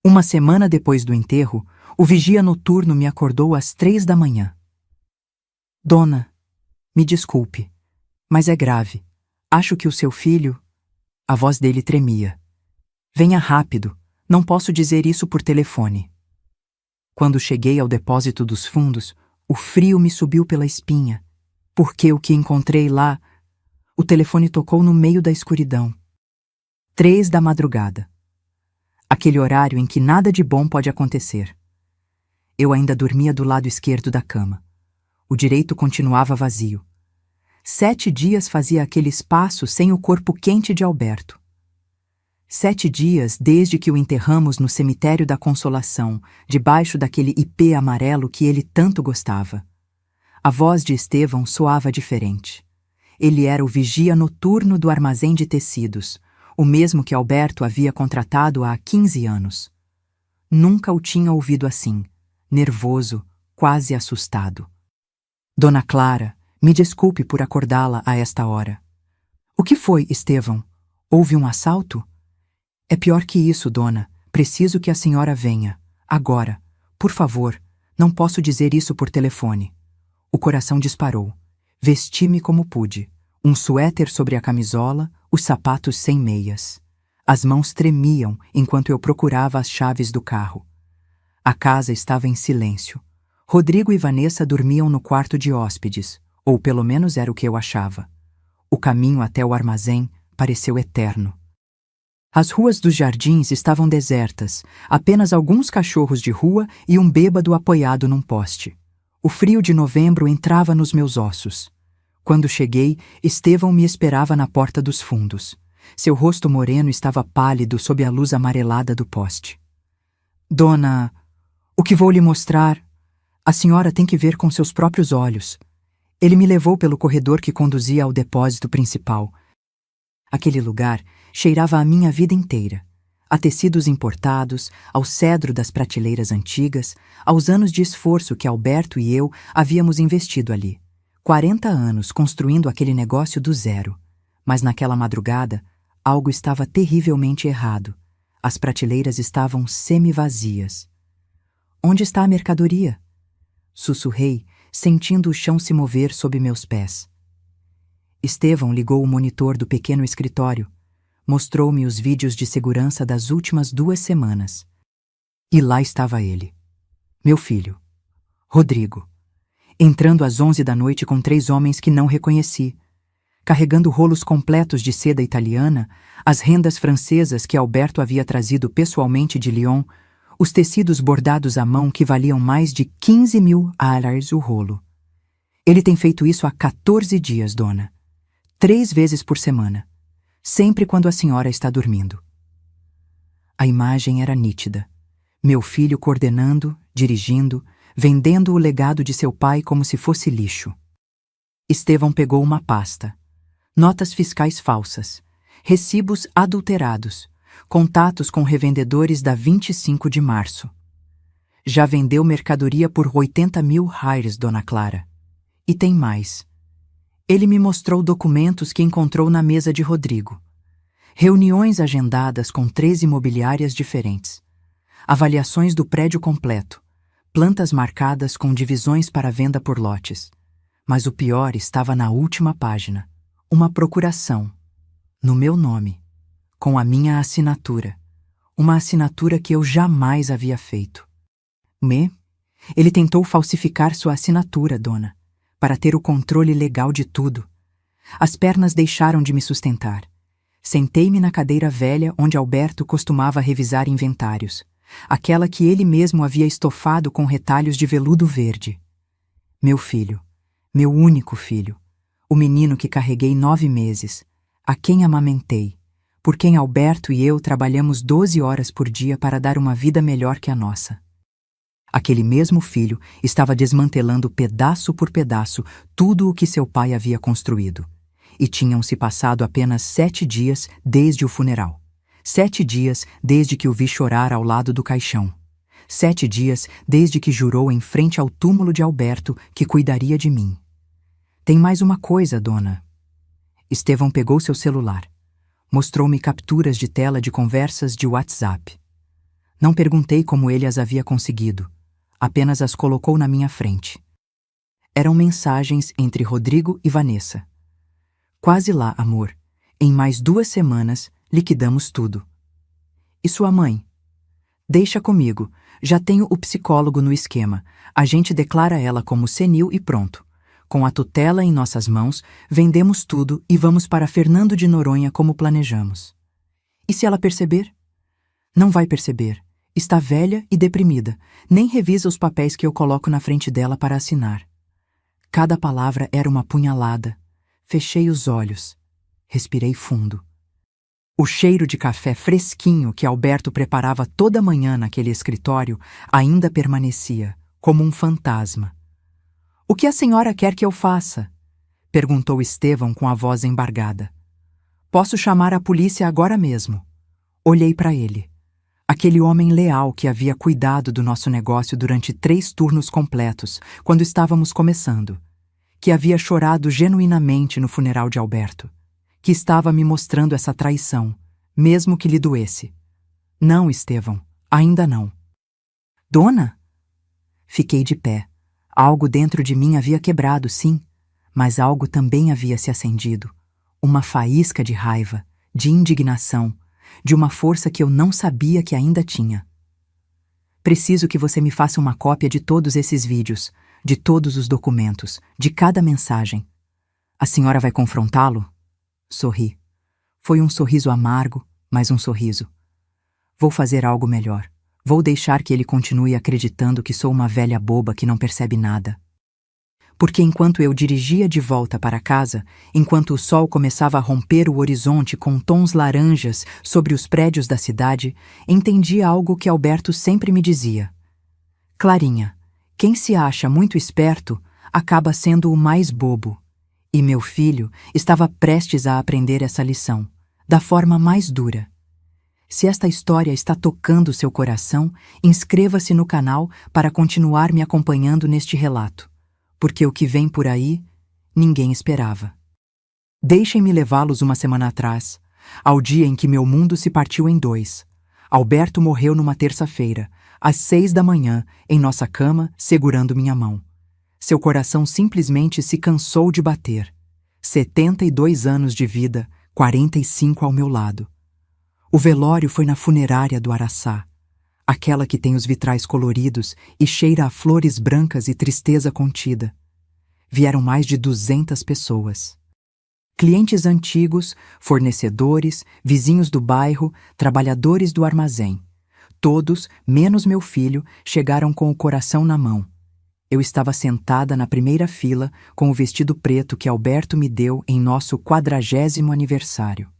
Uma semana depois do enterro, o vigia noturno me acordou às 3 da manhã. Dona, me desculpe, mas é grave. Acho que o seu filho... A voz dele tremia. Venha rápido, não posso dizer isso por telefone. Quando cheguei ao depósito dos fundos, o frio me subiu pela espinha, porque o que encontrei lá... O telefone tocou no meio da escuridão. 3 da madrugada. Aquele horário em que nada de bom pode acontecer. Eu ainda dormia do lado esquerdo da cama. O direito continuava vazio. 7 dias fazia aquele espaço sem o corpo quente de Alberto. 7 dias desde que o enterramos no cemitério da Consolação, debaixo daquele ipê amarelo que ele tanto gostava. A voz de Estevão soava diferente. Ele era o vigia noturno do armazém de tecidos, o mesmo que Alberto havia contratado há 15 anos. Nunca o tinha ouvido assim, nervoso, quase assustado. Dona Clara, me desculpe por acordá-la a esta hora. O que foi, Estevão? Houve um assalto? É pior que isso, dona. Preciso que a senhora venha. Agora. Por favor, não posso dizer isso por telefone. O coração disparou. Vesti-me como pude. Um suéter sobre a camisola, os sapatos sem meias. As mãos tremiam enquanto eu procurava as chaves do carro. A casa estava em silêncio. Rodrigo e Vanessa dormiam no quarto de hóspedes, ou pelo menos era o que eu achava. O caminho até o armazém pareceu eterno. As ruas dos jardins estavam desertas, apenas alguns cachorros de rua e um bêbado apoiado num poste. O frio de novembro entrava nos meus ossos. Quando cheguei, Estevão me esperava na porta dos fundos. Seu rosto moreno estava pálido sob a luz amarelada do poste. Dona, o que vou lhe mostrar? A senhora tem que ver com seus próprios olhos. Ele me levou pelo corredor que conduzia ao depósito principal. Aquele lugar cheirava a minha vida inteira. A tecidos importados, ao cedro das prateleiras antigas, aos anos de esforço que Alberto e eu havíamos investido ali. 40 anos construindo aquele negócio do zero. Mas naquela madrugada, algo estava terrivelmente errado. As prateleiras estavam semi-vazias. Onde está a mercadoria? Sussurrei, sentindo o chão se mover sob meus pés. Estevão ligou o monitor do pequeno escritório. Mostrou-me os vídeos de segurança das últimas 2 semanas. E lá estava ele. Meu filho, Rodrigo. Entrando às 11 da noite com 3 homens que não reconheci. Carregando rolos completos de seda italiana, as rendas francesas que Alberto havia trazido pessoalmente de Lyon, os tecidos bordados à mão que valiam mais de 15.000 ARS o rolo. Ele tem feito isso há 14 dias, dona. 3 vezes por semana. Sempre quando a senhora está dormindo. A imagem era nítida. Meu filho coordenando, dirigindo, vendendo o legado de seu pai como se fosse lixo. Estevão pegou uma pasta. Notas fiscais falsas. Recibos adulterados. Contatos com revendedores da 25 de março. Já vendeu mercadoria por 80.000 ARS, dona Clara. E tem mais. Ele me mostrou documentos que encontrou na mesa de Rodrigo. Reuniões agendadas com 3 imobiliárias diferentes. Avaliações do prédio completo. Plantas marcadas com divisões para venda por lotes. Mas o pior estava na última página. Uma procuração. No meu nome. Com a minha assinatura. Uma assinatura que eu jamais havia feito. Ele tentou falsificar sua assinatura, dona, para ter o controle legal de tudo. As pernas deixaram de me sustentar. Sentei-me na cadeira velha onde Alberto costumava revisar inventários, aquela que ele mesmo havia estofado com retalhos de veludo verde. Meu filho, meu único filho, o menino que carreguei 9 meses, a quem amamentei, por quem Alberto e eu trabalhamos 12 horas por dia para dar uma vida melhor que a nossa. Aquele mesmo filho estava desmantelando pedaço por pedaço tudo o que seu pai havia construído. E tinham-se passado apenas 7 dias desde o funeral. 7 dias desde que o vi chorar ao lado do caixão. 7 dias desde que jurou em frente ao túmulo de Alberto que cuidaria de mim. Tem mais uma coisa, dona. Estevão pegou seu celular. Mostrou-me capturas de tela de conversas de WhatsApp. Não perguntei como ele as havia conseguido, apenas as colocou na minha frente. Eram mensagens entre Rodrigo e Vanessa. Quase lá, amor. Em mais 2 semanas, liquidamos tudo. E sua mãe? Deixa comigo. Já tenho o psicólogo no esquema. A gente declara ela como senil e pronto. Com a tutela em nossas mãos, vendemos tudo e vamos para Fernando de Noronha como planejamos. E se ela perceber? Não vai perceber. Está velha e deprimida. Nem revisa os papéis que eu coloco na frente dela para assinar. Cada palavra era uma punhalada. Fechei os olhos. Respirei fundo. O cheiro de café fresquinho que Alberto preparava toda manhã naquele escritório ainda permanecia, como um fantasma. "O que a senhora quer que eu faça?" perguntou Estevão com a voz embargada. "Posso chamar a polícia agora mesmo." Olhei para ele. Aquele homem leal que havia cuidado do nosso negócio durante 3 turnos completos, quando estávamos começando. Que havia chorado genuinamente no funeral de Alberto. Que estava me mostrando essa traição, mesmo que lhe doesse. "Não, Estevão, ainda não." "Dona?" Fiquei de pé. Algo dentro de mim havia quebrado, sim, mas algo também havia se acendido. Uma faísca de raiva, de indignação, de uma força que eu não sabia que ainda tinha. "Preciso que você me faça uma cópia de todos esses vídeos, de todos os documentos, de cada mensagem." "A senhora vai confrontá-lo?" Sorri. Foi um sorriso amargo, mas um sorriso. "Vou fazer algo melhor. Vou deixar que ele continue acreditando que sou uma velha boba que não percebe nada." Porque enquanto eu dirigia de volta para casa, enquanto o sol começava a romper o horizonte com tons laranjas sobre os prédios da cidade, entendi algo que Alberto sempre me dizia. "Clarinha, quem se acha muito esperto acaba sendo o mais bobo." E meu filho estava prestes a aprender essa lição, da forma mais dura. Se esta história está tocando seu coração, inscreva-se no canal para continuar me acompanhando neste relato, porque o que vem por aí, ninguém esperava. Deixem-me levá-los uma semana atrás, ao dia em que meu mundo se partiu em 2. Alberto morreu numa terça-feira, às 6 da manhã, em nossa cama, segurando minha mão. Seu coração simplesmente se cansou de bater. 72 anos de vida, 45 ao meu lado. O velório foi na funerária do Araçá, aquela que tem os vitrais coloridos e cheira a flores brancas e tristeza contida. Vieram mais de 200 pessoas. Clientes antigos, fornecedores, vizinhos do bairro, trabalhadores do armazém. Todos, menos meu filho, chegaram com o coração na mão. Eu estava sentada na primeira fila com o vestido preto que Alberto me deu em nosso 40º aniversário.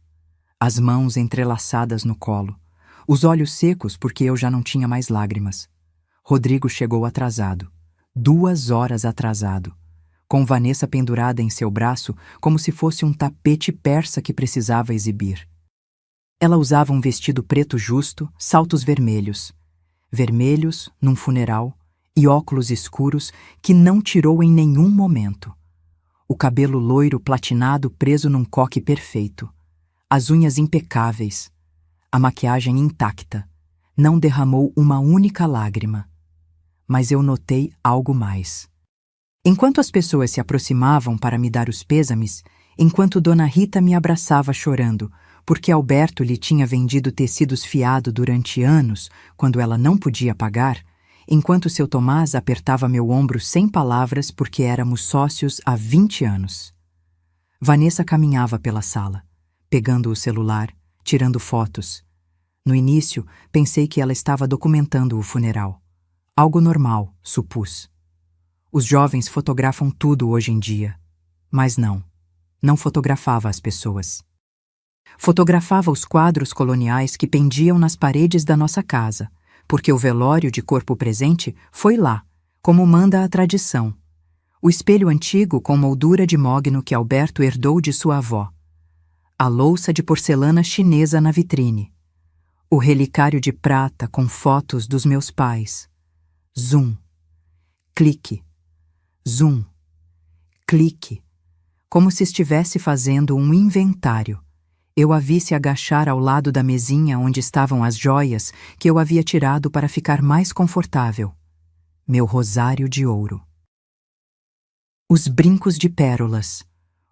As mãos entrelaçadas no colo. Os olhos secos porque eu já não tinha mais lágrimas. Rodrigo chegou atrasado. 2 horas atrasado. Com Vanessa pendurada em seu braço como se fosse um tapete persa que precisava exibir. Ela usava um vestido preto justo, saltos vermelhos. Vermelhos, num funeral, e óculos escuros que não tirou em nenhum momento. O cabelo loiro platinado preso num coque perfeito. As unhas impecáveis. A maquiagem intacta. Não derramou uma única lágrima. Mas eu notei algo mais. Enquanto as pessoas se aproximavam para me dar os pêsames, enquanto Dona Rita me abraçava chorando, porque Alberto lhe tinha vendido tecidos fiado durante anos, quando ela não podia pagar, enquanto seu Tomás apertava meu ombro sem palavras porque éramos sócios há 20 anos. Vanessa caminhava pela sala, pegando o celular, tirando fotos. No início, pensei que ela estava documentando o funeral. Algo normal, supus. Os jovens fotografam tudo hoje em dia. Mas não fotografava as pessoas. Fotografava os quadros coloniais que pendiam nas paredes da nossa casa, porque o velório de corpo presente foi lá, como manda a tradição. O espelho antigo com moldura de mogno que Alberto herdou de sua avó. A louça de porcelana chinesa na vitrine. O relicário de prata com fotos dos meus pais. Zoom. Clique. Zoom. Clique. Como se estivesse fazendo um inventário. Eu a vi se agachar ao lado da mesinha onde estavam as joias que eu havia tirado para ficar mais confortável. Meu rosário de ouro. Os brincos de pérolas.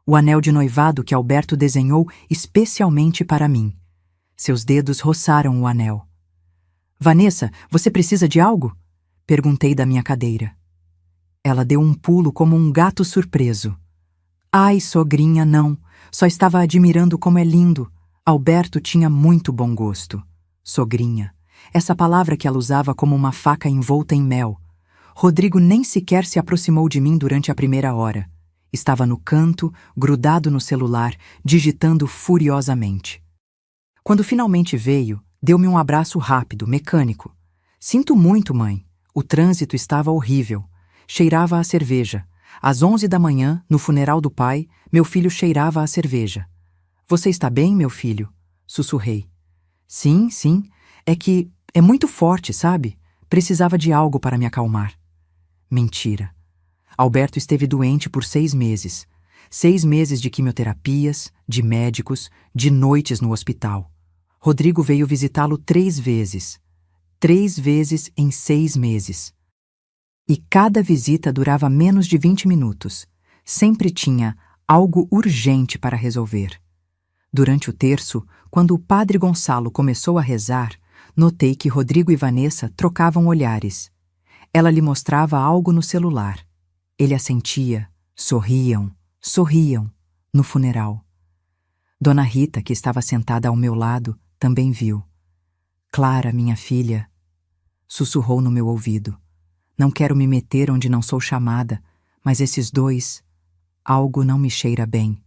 O anel de noivado que Alberto desenhou especialmente para mim. Seus dedos roçaram o anel. Vanessa, você precisa de algo? Perguntei da minha cadeira. Ela deu um pulo como um gato surpreso. Ai, sogrinha, não. Só estava admirando como é lindo. Alberto tinha muito bom gosto. Sogrinha. Essa palavra que ela usava como uma faca envolta em mel. Rodrigo nem sequer se aproximou de mim durante a primeira hora. Estava no canto, grudado no celular, digitando furiosamente. Quando finalmente veio, deu-me um abraço rápido, mecânico. Sinto muito, mãe. O trânsito estava horrível. Cheirava a cerveja. Às 11 da manhã, no funeral do pai, meu filho cheirava a cerveja. Você está bem, meu filho? Sussurrei. Sim, sim. É que é muito forte, sabe? Precisava de algo para me acalmar. Mentira. Alberto esteve doente por 6 meses. 6 meses de quimioterapias, de médicos, de noites no hospital. Rodrigo veio visitá-lo 3 vezes. 3 vezes em 6 meses. E cada visita durava menos de 20 minutos. Sempre tinha algo urgente para resolver. Durante o terço, quando o padre Gonçalo começou a rezar, notei que Rodrigo e Vanessa trocavam olhares. Ela lhe mostrava algo no celular. Ele assentia, sorriam, no funeral. Dona Rita, que estava sentada ao meu lado, também viu. Clara, minha filha, sussurrou no meu ouvido. Não quero me meter onde não sou chamada, mas esses dois, algo não me cheira bem.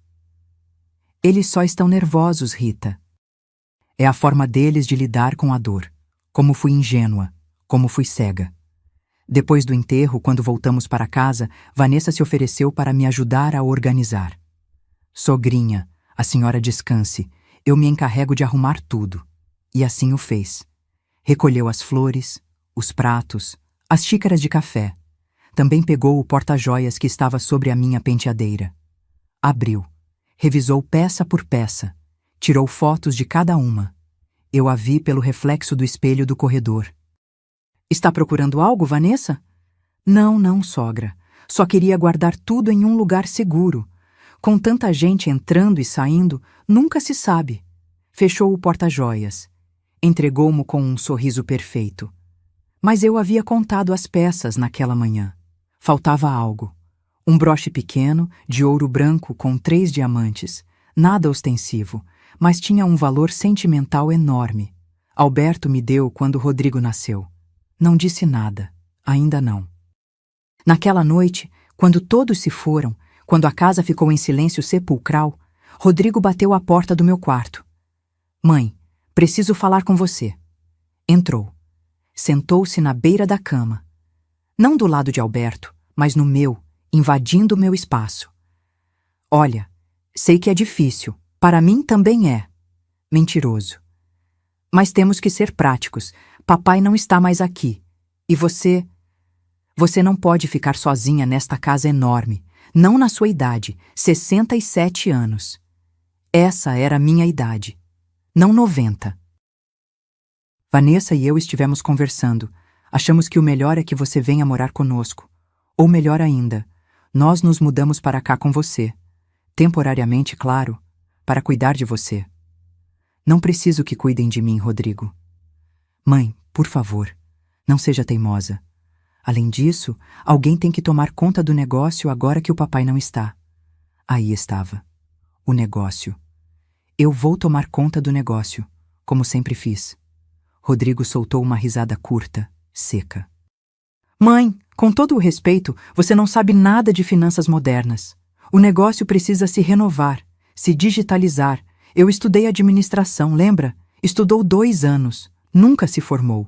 Eles só estão nervosos, Rita. É a forma deles de lidar com a dor. Como fui ingênua, como fui cega. Depois do enterro, quando voltamos para casa, Vanessa se ofereceu para me ajudar a organizar. Sogrinha, a senhora descanse, eu me encarrego de arrumar tudo. E assim o fez. Recolheu as flores, os pratos, as xícaras de café. Também pegou o porta-joias que estava sobre a minha penteadeira. Abriu. Revisou peça por peça. Tirou fotos de cada uma. Eu a vi pelo reflexo do espelho do corredor. Está procurando algo, Vanessa? Não, sogra. Só queria guardar tudo em um lugar seguro. Com tanta gente entrando e saindo, nunca se sabe. Fechou o porta-joias. Entregou-mo com um sorriso perfeito. Mas eu havia contado as peças naquela manhã. Faltava algo. Um broche pequeno, de ouro branco com 3 diamantes. Nada ostensivo, mas tinha um valor sentimental enorme. Alberto me deu quando Rodrigo nasceu. Não disse nada. Ainda não. Naquela noite, quando todos se foram, quando a casa ficou em silêncio sepulcral, Rodrigo bateu à porta do meu quarto. Mãe, preciso falar com você. Entrou. Sentou-se na beira da cama. Não do lado de Alberto, mas no meu, invadindo o meu espaço. Olha, sei que é difícil. Para mim também é. Mentiroso. Mas temos que ser práticos. Papai não está mais aqui. E você... Você não pode ficar sozinha nesta casa enorme. Não na sua idade, 67 anos. Essa era a minha idade. Não 90. Vanessa e eu estivemos conversando. Achamos que o melhor é que você venha morar conosco. Ou melhor ainda, nós nos mudamos para cá com você. Temporariamente, claro, para cuidar de você. Não preciso que cuidem de mim, Rodrigo. Mãe, por favor, não seja teimosa. Além disso, alguém tem que tomar conta do negócio agora que o papai não está. Aí estava. O negócio. Eu vou tomar conta do negócio, como sempre fiz. Rodrigo soltou uma risada curta, seca. Mãe, com todo o respeito, você não sabe nada de finanças modernas. O negócio precisa se renovar, se digitalizar. Eu estudei administração, lembra? Estudou 2 anos, nunca se formou.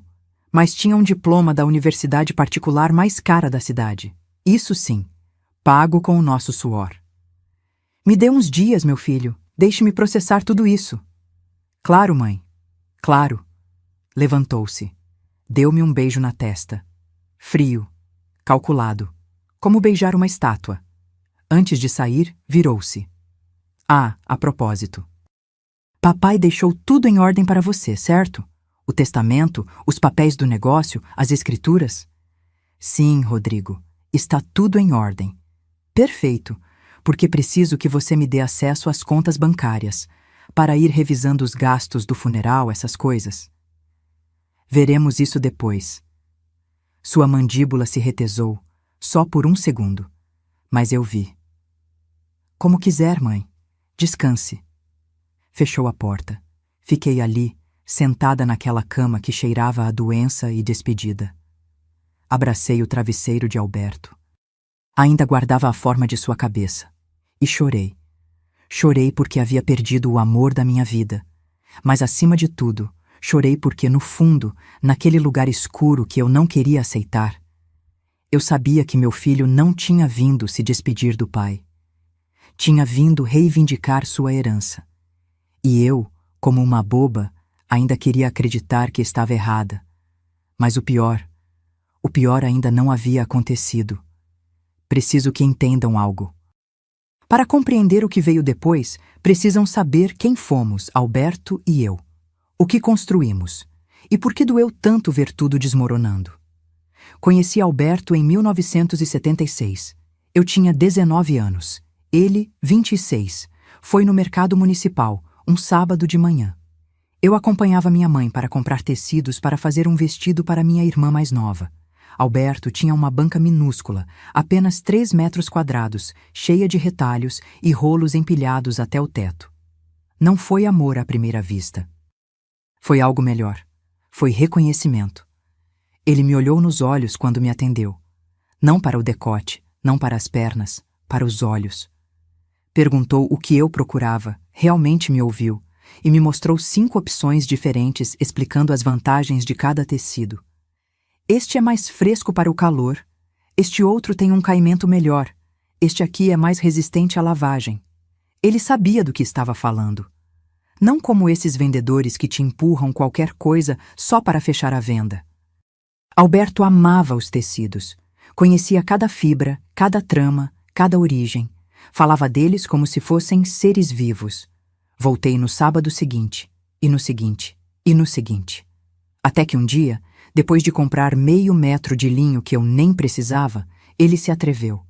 Mas tinha um diploma da universidade particular mais cara da cidade. Isso sim, pago com o nosso suor. Me dê uns dias, meu filho. Deixe-me processar tudo isso. Claro, mãe. Claro. Levantou-se. Deu-me um beijo na testa. Frio. Calculado. Como beijar uma estátua. Antes de sair, virou-se. Ah, a propósito. Papai deixou tudo em ordem para você, certo? O testamento, os papéis do negócio, as escrituras? Sim, Rodrigo, está tudo em ordem. Perfeito, porque preciso que você me dê acesso às contas bancárias, para ir revisando os gastos do funeral, essas coisas. Veremos isso depois. Sua mandíbula se retesou, só por um segundo, mas eu vi. Como quiser, mãe. Descanse. Fechou a porta. Fiquei ali, sentada naquela cama que cheirava a doença e despedida. Abracei o travesseiro de Alberto. Ainda guardava a forma de sua cabeça. E chorei. Chorei porque havia perdido o amor da minha vida. Mas, acima de tudo, chorei porque, no fundo, naquele lugar escuro que eu não queria aceitar, eu sabia que meu filho não tinha vindo se despedir do pai. Tinha vindo reivindicar sua herança. E eu, como uma boba, ainda queria acreditar que estava errada. Mas o pior ainda não havia acontecido. Preciso que entendam algo. Para compreender o que veio depois, precisam saber quem fomos, Alberto e eu. O que construímos. E por que doeu tanto ver tudo desmoronando. Conheci Alberto em 1976. Eu tinha 19 anos. Ele, 26. Foi no mercado municipal, um sábado de manhã. Eu acompanhava minha mãe para comprar tecidos para fazer um vestido para minha irmã mais nova. Alberto tinha uma banca minúscula, apenas 3 metros quadrados, cheia de retalhos e rolos empilhados até o teto. Não foi amor à primeira vista. Foi algo melhor. Foi reconhecimento. Ele me olhou nos olhos quando me atendeu. Não para o decote, não para as pernas, para os olhos. Perguntou o que eu procurava, realmente me ouviu, e me mostrou 5 opções diferentes explicando as vantagens de cada tecido. Este é mais fresco para o calor, este outro tem um caimento melhor, este aqui é mais resistente à lavagem. Ele sabia do que estava falando. Não como esses vendedores que te empurram qualquer coisa só para fechar a venda. Alberto amava os tecidos, conhecia cada fibra, cada trama, cada origem. Falava deles como se fossem seres vivos. Voltei no sábado seguinte, e no seguinte, e no seguinte. Até que um dia, depois de comprar meio metro de linho que eu nem precisava, ele se atreveu.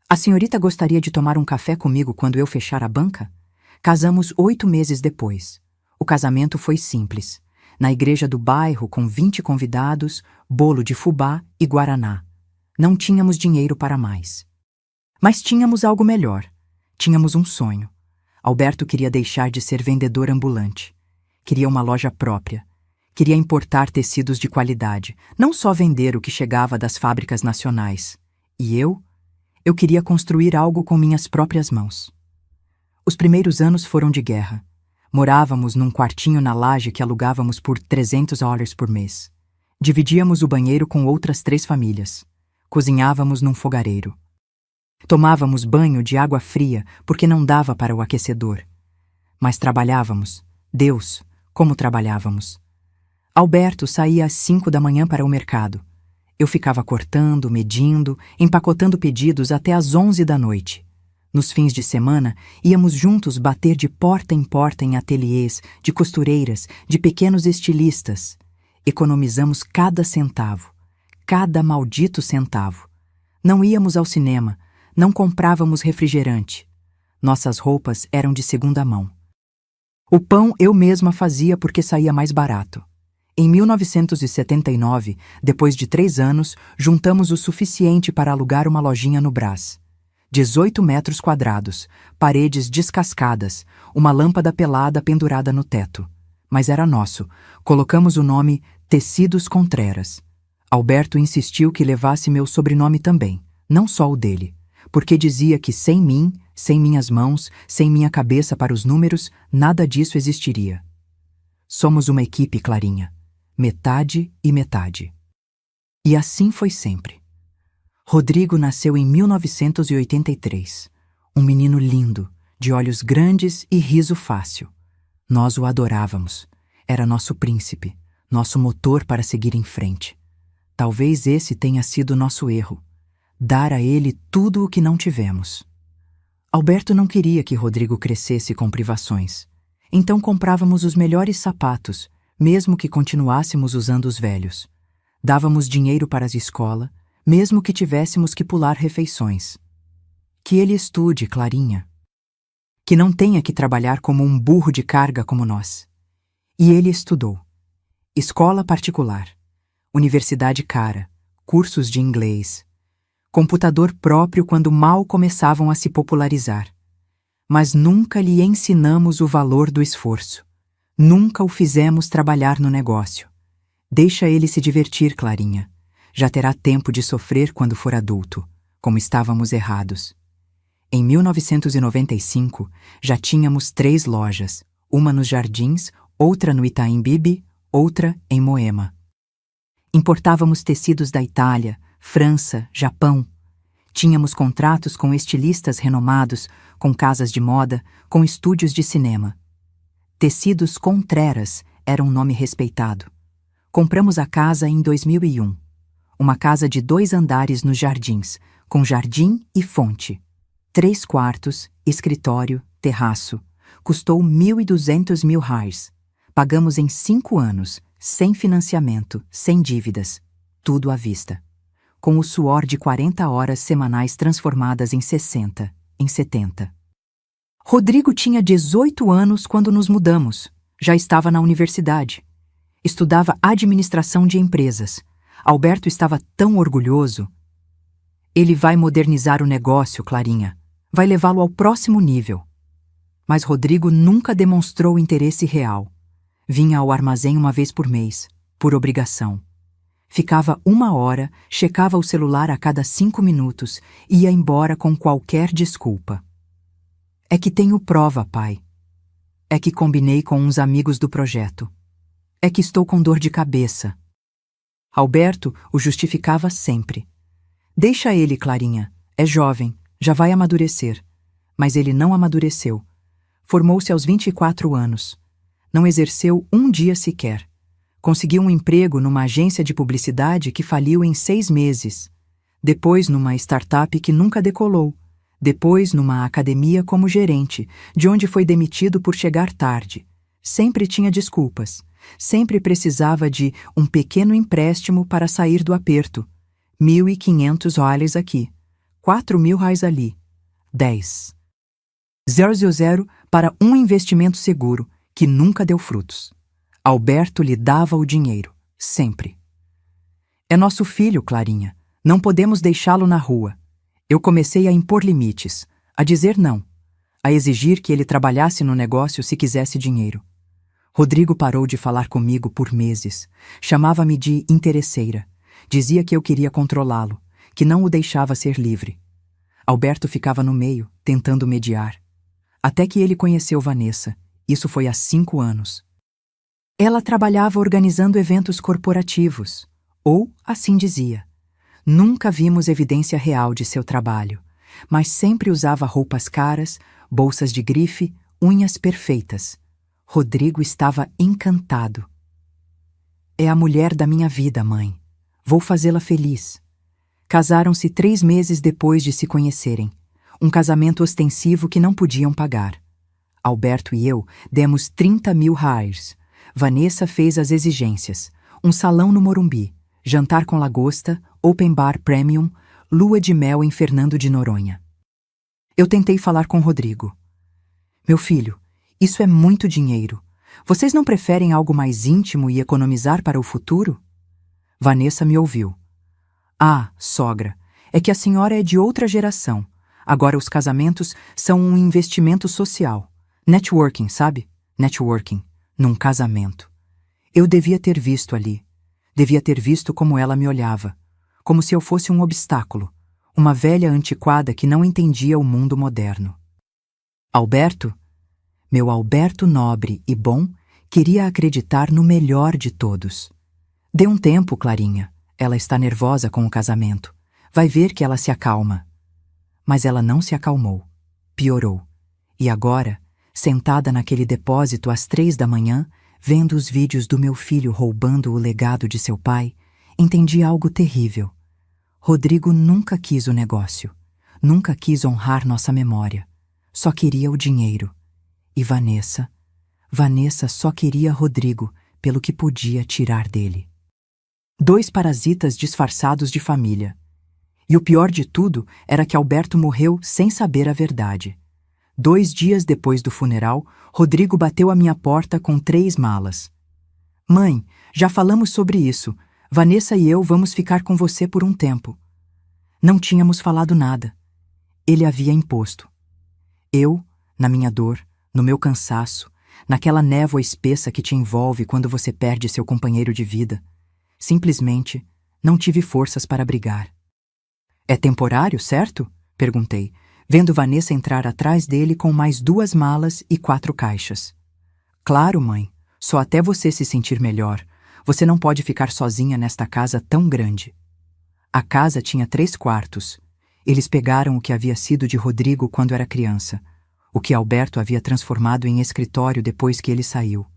A senhorita gostaria de tomar um café comigo quando eu fechar a banca? Casamos 8 meses depois. O casamento foi simples. Na igreja do bairro, com 20 convidados, bolo de fubá e guaraná. Não tínhamos dinheiro para mais. Mas tínhamos algo melhor. Tínhamos um sonho. Alberto queria deixar de ser vendedor ambulante. Queria uma loja própria. Queria importar tecidos de qualidade, não só vender o que chegava das fábricas nacionais. E eu queria construir algo com minhas próprias mãos. Os primeiros anos foram de guerra. Morávamos num quartinho na laje que alugávamos por $300 por mês. Dividíamos o banheiro com outras 3 famílias. Cozinhávamos num fogareiro. Tomávamos banho de água fria porque não dava para o aquecedor. Mas trabalhávamos. Deus, como trabalhávamos. Alberto saía às 5 da manhã para o mercado. Eu ficava cortando, medindo, empacotando pedidos até às 11 da noite. Nos fins de semana, íamos juntos bater de porta em ateliês, de costureiras, de pequenos estilistas. Economizamos cada centavo, cada maldito centavo. Não íamos ao cinema, não comprávamos refrigerante. Nossas roupas eram de segunda mão. O pão eu mesma fazia porque saía mais barato. Em 1979, depois de 3 anos, juntamos o suficiente para alugar uma lojinha no Brás. 18 metros quadrados, paredes descascadas, uma lâmpada pelada pendurada no teto. Mas era nosso. Colocamos o nome Tecidos Contreras. Alberto insistiu que levasse meu sobrenome também, não só o dele, porque dizia que sem mim, sem minhas mãos, sem minha cabeça para os números, nada disso existiria. Somos uma equipe, Clarinha. Metade e metade. E assim foi sempre. Rodrigo nasceu em 1983. Um menino lindo, de olhos grandes e riso fácil. Nós o adorávamos. Era nosso príncipe, nosso motor para seguir em frente. Talvez esse tenha sido nosso erro. Dar a ele tudo o que não tivemos. Alberto não queria que Rodrigo crescesse com privações. Então comprávamos os melhores sapatos, mesmo que continuássemos usando os velhos. Dávamos dinheiro para a escola, mesmo que tivéssemos que pular refeições. Que ele estude, Clarinha. Que não tenha que trabalhar como um burro de carga como nós. E ele estudou. Escola particular, universidade cara, cursos de inglês, computador próprio quando mal começavam a se popularizar. Mas nunca lhe ensinamos o valor do esforço. Nunca o fizemos trabalhar no negócio. Deixa ele se divertir, Clarinha. Já terá tempo de sofrer quando for adulto, como estávamos errados. Em 1995, já tínhamos 3 lojas, uma nos Jardins, outra no Itaim Bibi, outra em Moema. Importávamos tecidos da Itália, França, Japão. Tínhamos contratos com estilistas renomados, com casas de moda, com estúdios de cinema. Tecidos Contreras era um nome respeitado. Compramos a casa em 2001. Uma casa de 2 andares nos Jardins, com jardim e fonte. 3 quartos, escritório, terraço. Custou R$1.200.000. Pagamos em 5 anos, sem financiamento, sem dívidas. Tudo à vista. Com o suor de 40 horas semanais transformadas em 60, em 70. Rodrigo tinha 18 anos quando nos mudamos. Já estava na universidade. Estudava administração de empresas. Alberto estava tão orgulhoso. Ele vai modernizar o negócio, Clarinha. Vai levá-lo ao próximo nível. Mas Rodrigo nunca demonstrou interesse real. Vinha ao armazém uma vez por mês, por obrigação. Ficava 1 hora, checava o celular a cada 5 minutos e ia embora com qualquer desculpa. É que tenho prova, pai. É que combinei com uns amigos do projeto. É que estou com dor de cabeça. Alberto o justificava sempre. Deixa ele, Clarinha. É jovem, já vai amadurecer. Mas ele não amadureceu. Formou-se aos 24 anos. Não exerceu um dia sequer. Conseguiu um emprego numa agência de publicidade que faliu em 6 meses. Depois numa startup que nunca decolou. Depois numa academia como gerente, de onde foi demitido por chegar tarde. Sempre tinha desculpas. Sempre precisava de um pequeno empréstimo para sair do aperto. $1.500 aqui. R$4.000 ali. 10. 000 para um investimento seguro, que nunca deu frutos. Alberto lhe dava o dinheiro, sempre. É nosso filho, Clarinha. Não podemos deixá-lo na rua. Eu comecei a impor limites, a dizer não, a exigir que ele trabalhasse no negócio se quisesse dinheiro. Rodrigo parou de falar comigo por meses. Chamava-me de interesseira. Dizia que eu queria controlá-lo, que não o deixava ser livre. Alberto ficava no meio, tentando mediar. Até que ele conheceu Vanessa. Isso foi há 5 anos. Ela trabalhava organizando eventos corporativos. Ou, assim dizia. Nunca vimos evidência real de seu trabalho, mas sempre usava roupas caras, bolsas de grife, unhas perfeitas. Rodrigo estava encantado. É a mulher da minha vida, mãe. Vou fazê-la feliz. Casaram-se 3 meses depois de se conhecerem. Um casamento ostensivo que não podiam pagar. Alberto e eu demos R$30.000. Vanessa fez as exigências. Um salão no Morumbi, jantar com lagosta, open bar premium, lua de mel em Fernando de Noronha. Eu tentei falar com Rodrigo. Meu filho, isso é muito dinheiro. Vocês não preferem algo mais íntimo e economizar para o futuro? Vanessa me ouviu. Ah, sogra, é que a senhora é de outra geração. Agora os casamentos são um investimento social. Networking, sabe? Networking, num casamento. Eu devia ter visto ali. Devia ter visto como ela me olhava. Como se eu fosse um obstáculo. Uma velha antiquada que não entendia o mundo moderno. Alberto, meu Alberto nobre e bom, queria acreditar no melhor de todos. Dê um tempo, Clarinha. Ela está nervosa com o casamento. Vai ver que ela se acalma. Mas ela não se acalmou. Piorou. E agora, sentada naquele depósito às 3 da manhã, vendo os vídeos do meu filho roubando o legado de seu pai, entendi algo terrível. Rodrigo nunca quis o negócio. Nunca quis honrar nossa memória. Só queria o dinheiro. E Vanessa? Vanessa só queria Rodrigo pelo que podia tirar dele. 2 parasitas disfarçados de família. E o pior de tudo era que Alberto morreu sem saber a verdade. 2 dias depois do funeral, Rodrigo bateu à minha porta com 3 malas. Mãe, já falamos sobre isso. Vanessa e eu vamos ficar com você por um tempo. Não tínhamos falado nada. Ele havia imposto. Eu, na minha dor, no meu cansaço, naquela névoa espessa que te envolve quando você perde seu companheiro de vida, simplesmente não tive forças para brigar. É temporário, certo? Perguntei, vendo Vanessa entrar atrás dele com mais 2 malas e 4 caixas. Claro, mãe, só até você se sentir melhor. Você não pode ficar sozinha nesta casa tão grande. A casa tinha 3 quartos. Eles pegaram o que havia sido de Rodrigo quando era criança, o que Alberto havia transformado em escritório depois que ele saiu.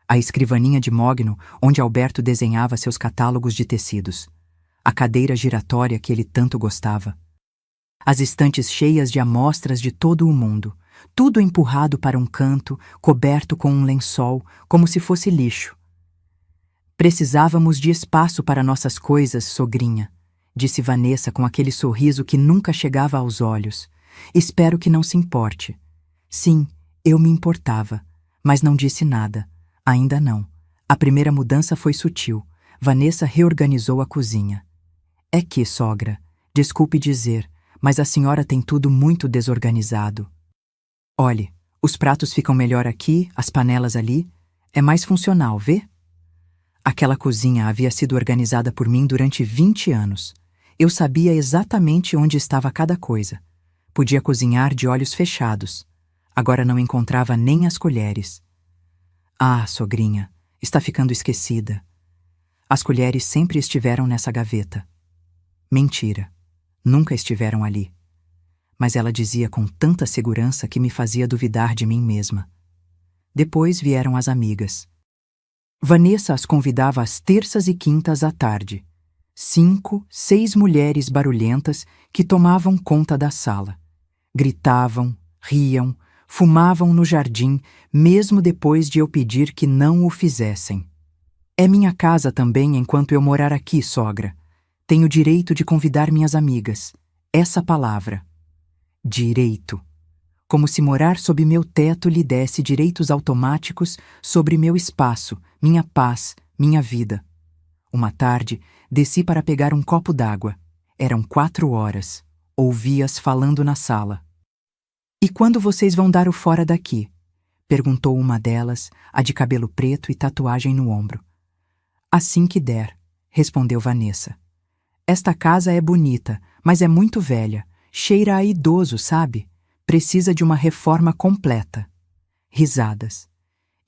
A escrivaninha de mogno, onde Alberto desenhava seus catálogos de tecidos. A cadeira giratória que ele tanto gostava. As estantes cheias de amostras de todo o mundo, tudo empurrado para um canto, coberto com um lençol, como se fosse lixo. Precisávamos de espaço para nossas coisas, sogrinha, disse Vanessa com aquele sorriso que nunca chegava aos olhos. Espero que não se importe. Sim, eu me importava, mas não disse nada. Ainda não. A primeira mudança foi sutil. Vanessa reorganizou a cozinha. É que, sogra, desculpe dizer, mas a senhora tem tudo muito desorganizado. Olhe, os pratos ficam melhor aqui, as panelas ali. É mais funcional, vê? Aquela cozinha havia sido organizada por mim durante 20 anos. Eu sabia exatamente onde estava cada coisa. Podia cozinhar de olhos fechados. Agora não encontrava nem as colheres. Ah, sogrinha, está ficando esquecida. As colheres sempre estiveram nessa gaveta. Mentira, nunca estiveram ali. Mas ela dizia com tanta segurança que me fazia duvidar de mim mesma. Depois vieram as amigas. Vanessa as convidava às terças e quintas à tarde. 5, 6 mulheres barulhentas que tomavam conta da sala. Gritavam, riam, fumavam no jardim, mesmo depois de eu pedir que não o fizessem. É minha casa também enquanto eu morar aqui, sogra. Tenho direito de convidar minhas amigas. Essa palavra. Direito. Como se morar sob meu teto lhe desse direitos automáticos sobre meu espaço, minha paz, minha vida. Uma tarde, desci para pegar um copo d'água. Eram 4 horas. Ouvi-as falando na sala. E quando vocês vão dar o fora daqui? Perguntou uma delas, a de cabelo preto e tatuagem no ombro. Assim que der, respondeu Vanessa. Esta casa é bonita, mas é muito velha. Cheira a idoso, sabe? Precisa de uma reforma completa. Risadas.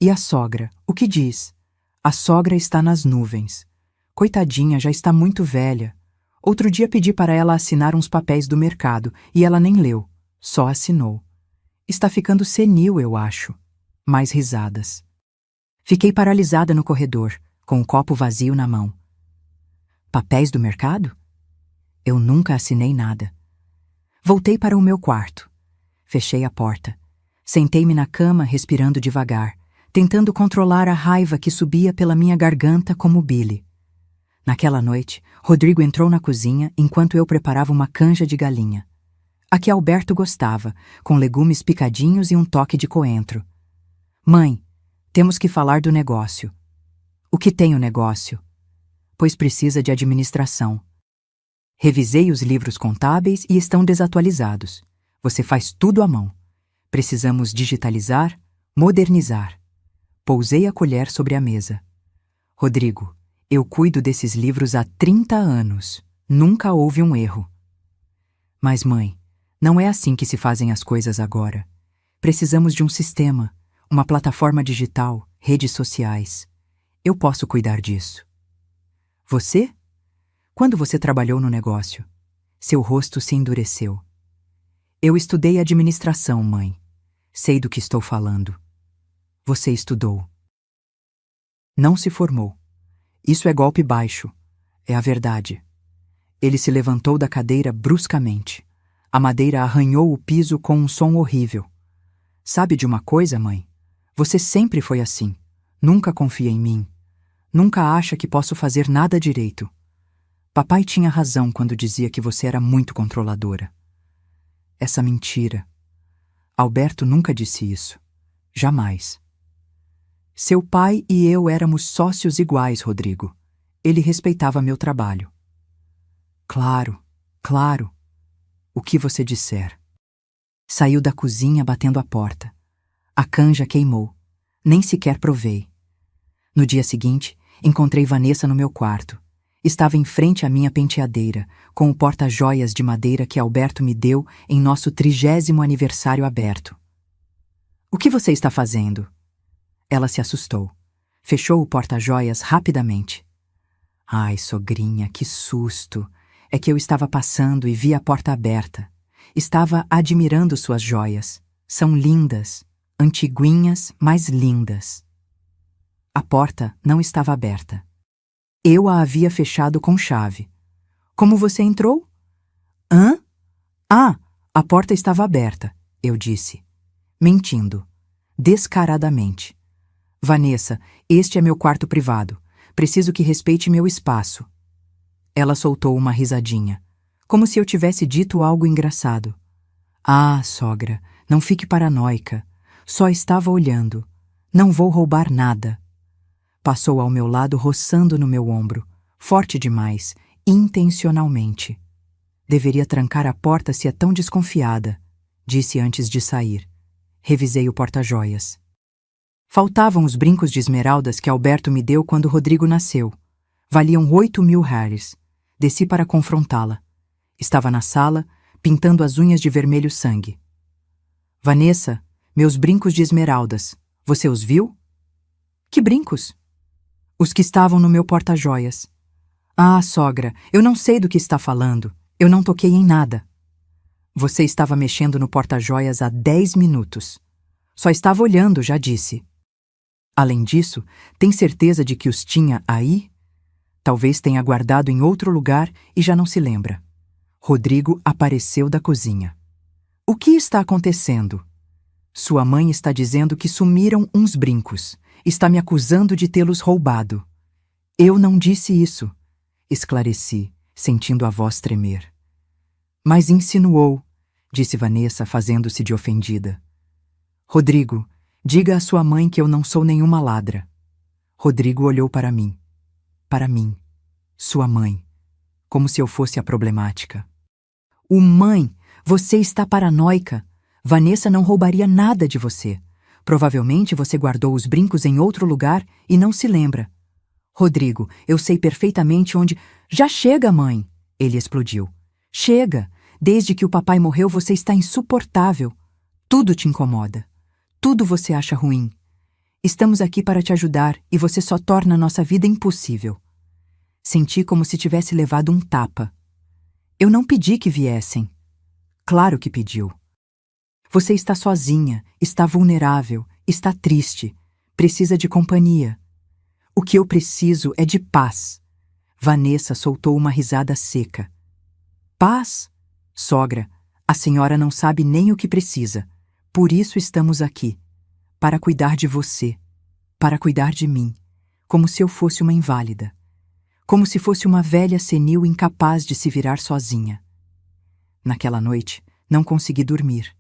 E a sogra, o que diz? A sogra está nas nuvens. Coitadinha, já está muito velha. Outro dia pedi para ela assinar uns papéis do mercado e ela nem leu, só assinou. Está ficando senil, eu acho. Mais risadas. Fiquei paralisada no corredor, com o copo vazio na mão. Papéis do mercado? Eu nunca assinei nada. Voltei para o meu quarto. Fechei a porta. Sentei-me na cama, respirando devagar, tentando controlar a raiva que subia pela minha garganta como bile. Naquela noite, Rodrigo entrou na cozinha enquanto eu preparava uma canja de galinha. A que Alberto gostava, com legumes picadinhos e um toque de coentro. Mãe, temos que falar do negócio. O que tem o negócio? Pois precisa de administração. Revisei os livros contábeis e estão desatualizados. Você faz tudo à mão. Precisamos digitalizar, modernizar. Pousei a colher sobre a mesa. Rodrigo, eu cuido desses livros há 30 anos. Nunca houve um erro. Mas, mãe, não é assim que se fazem as coisas agora. Precisamos de um sistema, uma plataforma digital, redes sociais. Eu posso cuidar disso. Você? Quando você trabalhou no negócio? Seu rosto se endureceu. Eu estudei administração, mãe. Sei do que estou falando. Você estudou. Não se formou. Isso é golpe baixo. É a verdade. Ele se levantou da cadeira bruscamente. A madeira arranhou o piso com um som horrível. Sabe de uma coisa, mãe? Você sempre foi assim. Nunca confia em mim. Nunca acha que posso fazer nada direito. Papai tinha razão quando dizia que você era muito controladora. Essa mentira. Alberto nunca disse isso. Jamais. Seu pai e eu éramos sócios iguais, Rodrigo. Ele respeitava meu trabalho. Claro, claro. O que você disser. Saiu da cozinha batendo a porta. A canja queimou. Nem sequer provei. No dia seguinte, encontrei Vanessa no meu quarto. Estava em frente à minha penteadeira, com o porta-joias de madeira que Alberto me deu em nosso 30º aniversário aberto. O que você está fazendo? Ela se assustou. Fechou o porta-joias rapidamente. Ai, sogrinha, que susto! É que eu estava passando e vi a porta aberta. Estava admirando suas joias. São lindas, antiguinhas, mas lindas. A porta não estava aberta. Eu a havia fechado com chave. Como você entrou? Hã? Ah, a porta estava aberta, eu disse. Mentindo. Descaradamente. Vanessa, este é meu quarto privado. Preciso que respeite meu espaço. Ela soltou uma risadinha, como se eu tivesse dito algo engraçado. Ah, sogra, não fique paranoica. Só estava olhando. Não vou roubar nada. Passou ao meu lado roçando no meu ombro, forte demais, intencionalmente. Deveria trancar a porta se é tão desconfiada, disse antes de sair. Revisei o porta-joias. Faltavam os brincos de esmeraldas que Alberto me deu quando Rodrigo nasceu. Valiam 8.000 reais. Desci para confrontá-la. Estava na sala, pintando as unhas de vermelho sangue. Vanessa, meus brincos de esmeraldas, você os viu? Que brincos? Os que estavam no meu porta-joias. Ah, sogra, eu não sei do que está falando. Eu não toquei em nada. Você estava mexendo no porta-joias há 10 minutos. Só estava olhando, já disse. Além disso, tem certeza de que os tinha aí? Talvez tenha guardado em outro lugar e já não se lembra. Rodrigo apareceu da cozinha. O que está acontecendo? Sua mãe está dizendo que sumiram uns brincos. Está me acusando de tê-los roubado. Eu não disse isso, esclareci, sentindo a voz tremer. Mas insinuou, disse Vanessa, fazendo-se de ofendida. Rodrigo, diga à sua mãe que eu não sou nenhuma ladra. Rodrigo olhou para mim. Para mim, sua mãe, como se eu fosse a problemática. Mãe, você está paranoica. Vanessa não roubaria nada de você. Provavelmente você guardou os brincos em outro lugar e não se lembra. Rodrigo, eu sei perfeitamente onde... Já chega, mãe! Ele explodiu. Chega! Desde que o papai morreu você está insuportável. Tudo te incomoda. Tudo você acha ruim. Estamos aqui para te ajudar e você só torna a nossa vida impossível. Senti como se tivesse levado um tapa. Eu não pedi que viessem. Claro que pediu. Você está sozinha, está vulnerável, está triste, precisa de companhia. O que eu preciso é de paz. Vanessa soltou uma risada seca. Paz? Sogra, a senhora não sabe nem o que precisa. Por isso estamos aqui. Para cuidar de você. Para cuidar de mim. Como se eu fosse uma inválida. Como se fosse uma velha senil incapaz de se virar sozinha. Naquela noite, não consegui dormir.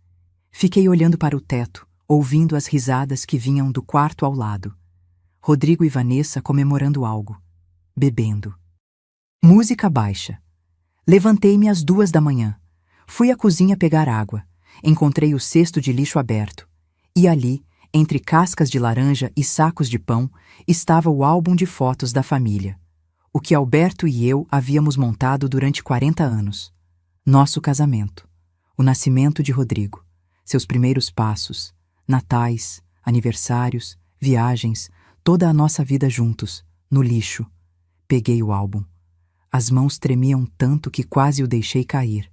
Fiquei olhando para o teto, ouvindo as risadas que vinham do quarto ao lado. Rodrigo e Vanessa comemorando algo. Bebendo. Música baixa. Levantei-me às 2 da manhã. Fui à cozinha pegar água. Encontrei o cesto de lixo aberto. E ali, entre cascas de laranja e sacos de pão, estava o álbum de fotos da família. O que Alberto e eu havíamos montado durante 40 anos. Nosso casamento. O nascimento de Rodrigo. Seus primeiros passos, natais, aniversários, viagens, toda a nossa vida juntos, no lixo. Peguei o álbum. As mãos tremiam tanto que quase o deixei cair.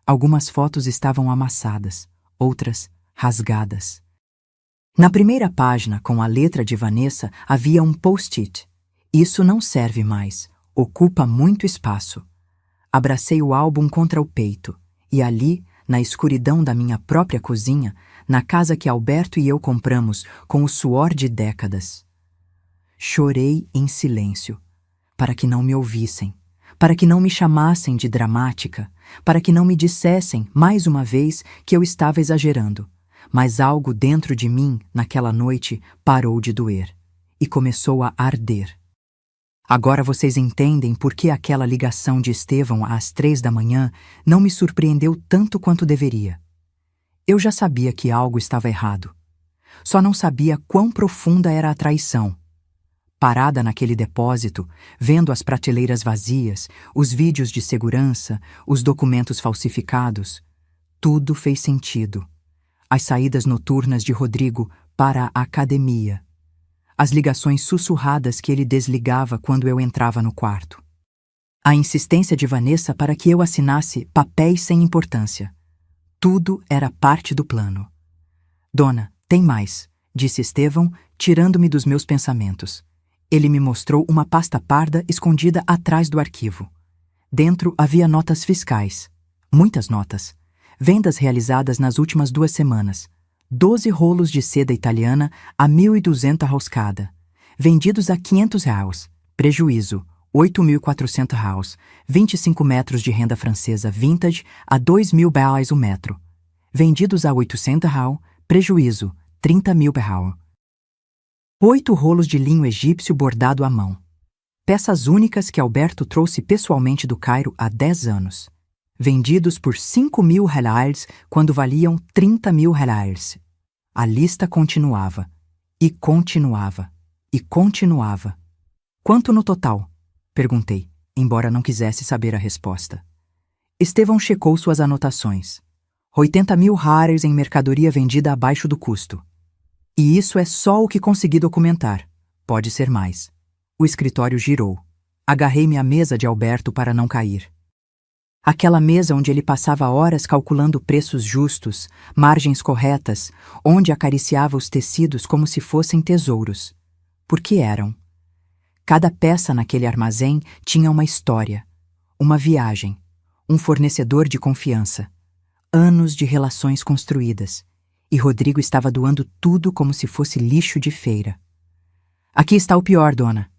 Algumas fotos estavam amassadas, outras rasgadas. Na primeira página, com a letra de Vanessa, havia um post-it. Isso não serve mais, ocupa muito espaço. Abracei o álbum contra o peito, e ali, na escuridão da minha própria cozinha, na casa que Alberto e eu compramos com o suor de décadas. Chorei em silêncio, para que não me ouvissem, para que não me chamassem de dramática, para que não me dissessem, mais uma vez, que eu estava exagerando. Mas algo dentro de mim, naquela noite, parou de doer e começou a arder. Agora vocês entendem por que aquela ligação de Estevão às 3 da manhã não me surpreendeu tanto quanto deveria. Eu já sabia que algo estava errado. Só não sabia quão profunda era a traição. Parada naquele depósito, vendo as prateleiras vazias, os vídeos de segurança, os documentos falsificados, tudo fez sentido. As saídas noturnas de Rodrigo para a academia. As ligações sussurradas que ele desligava quando eu entrava no quarto. A insistência de Vanessa para que eu assinasse papéis sem importância. Tudo era parte do plano. Dona, tem mais, disse Estevão, tirando-me dos meus pensamentos. Ele me mostrou uma pasta parda escondida atrás do arquivo. Dentro havia notas fiscais. Muitas notas. Vendas realizadas nas últimas 2 semanas. 12 rolos de seda italiana a 1.200 reais cada. Vendidos a R$ 500. Prejuízo, R$ 8.400. 25 metros de renda francesa vintage a R$ 2.000 o metro. Vendidos a R$ 800. Prejuízo, R$ 30.000. 8 rolos de linho egípcio bordado à mão. Peças únicas que Alberto trouxe pessoalmente do Cairo há 10 anos. Vendidos por R$ 5.000 quando valiam R$ 30.000. A lista continuava. E continuava. E continuava. Quanto no total? Perguntei, embora não quisesse saber a resposta. Estevão checou suas anotações. R$ 80.000 em mercadoria vendida abaixo do custo. E isso é só o que consegui documentar. Pode ser mais. O escritório girou. Agarrei-me à mesa de Alberto para não cair. Aquela mesa onde ele passava horas calculando preços justos, margens corretas, onde acariciava os tecidos como se fossem tesouros. Porque eram. Cada peça naquele armazém tinha uma história, uma viagem, um fornecedor de confiança, anos de relações construídas, e Rodrigo estava doando tudo como se fosse lixo de feira. Aqui está o pior, dona.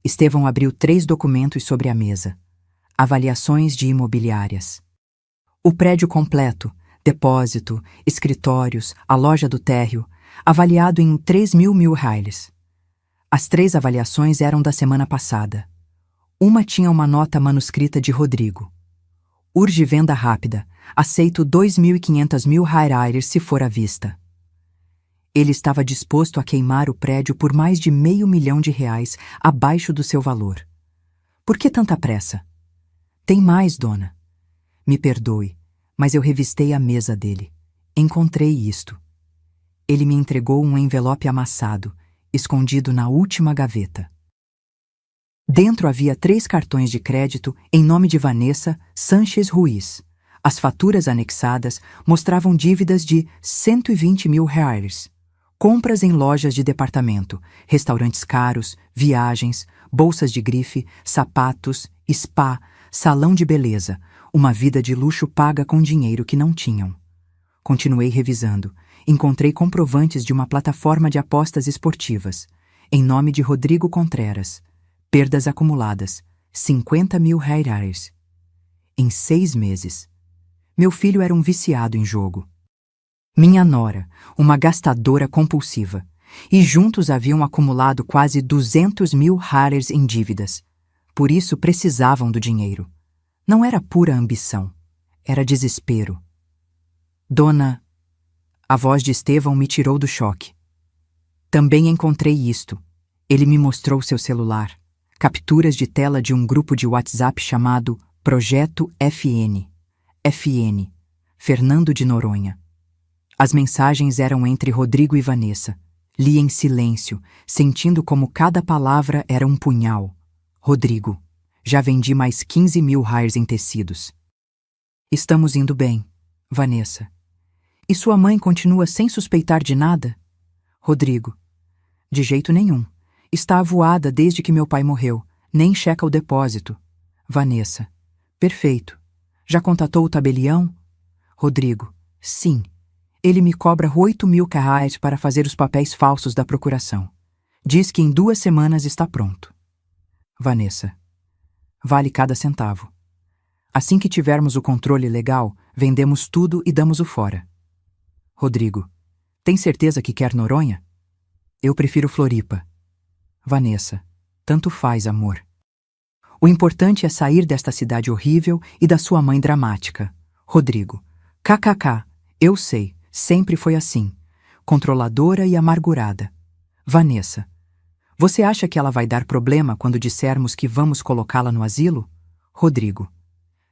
Estevão abriu 3 documentos sobre a mesa. Avaliações de imobiliárias. O prédio completo, depósito, escritórios, a loja do térreo, avaliado em R$ 3.000. As 3 avaliações eram da semana passada. Uma tinha uma nota manuscrita de Rodrigo. Urge venda rápida. Aceito R$ 2.500.000 se for à vista. Ele estava disposto a queimar o prédio por mais de R$ 500.000 abaixo do seu valor. Por que tanta pressa? Tem mais, dona. Me perdoe, mas eu revistei a mesa dele. Encontrei isto. Ele me entregou um envelope amassado, escondido na última gaveta. Dentro havia 3 cartões de crédito em nome de Vanessa Sanches Ruiz. As faturas anexadas mostravam dívidas de R$ 120.000. Compras em lojas de departamento, restaurantes caros, viagens, bolsas de grife, sapatos, spa, salão de beleza, uma vida de luxo paga com dinheiro que não tinham. Continuei revisando. Encontrei comprovantes de uma plataforma de apostas esportivas, em nome de Rodrigo Contreras. Perdas acumuladas, R$ 50.000. Em 6 meses. Meu filho era um viciado em jogo. Minha nora, uma gastadora compulsiva. E juntos haviam acumulado quase R$ 200.000 em dívidas. Por isso precisavam do dinheiro. Não era pura ambição. Era desespero. Dona... A voz de Estevão me tirou do choque. Também encontrei isto. Ele me mostrou seu celular. Capturas de tela de um grupo de WhatsApp chamado Projeto FN. FN. Fernando de Noronha. As mensagens eram entre Rodrigo e Vanessa. Li em silêncio, sentindo como cada palavra era um punhal. Rodrigo. Já vendi mais R$ 15.000 em tecidos. Estamos indo bem, Vanessa. E sua mãe continua sem suspeitar de nada? Rodrigo. De jeito nenhum. Está avoada desde que meu pai morreu. Nem checa o depósito. Vanessa. Perfeito. Já contatou o tabelião? Rodrigo. Sim. Ele me cobra 8.000 reais para fazer os papéis falsos da procuração. Diz que em 2 semanas está pronto. Vanessa. Vale cada centavo. Assim que tivermos o controle legal, vendemos tudo e damos o fora. Rodrigo. Tem certeza que quer Noronha? Eu prefiro Floripa. Vanessa. Tanto faz, amor. O importante é sair desta cidade horrível e da sua mãe dramática. Rodrigo. KKK. Eu sei. Sempre foi assim. Controladora e amargurada. Vanessa. Você acha que ela vai dar problema quando dissermos que vamos colocá-la no asilo? Rodrigo.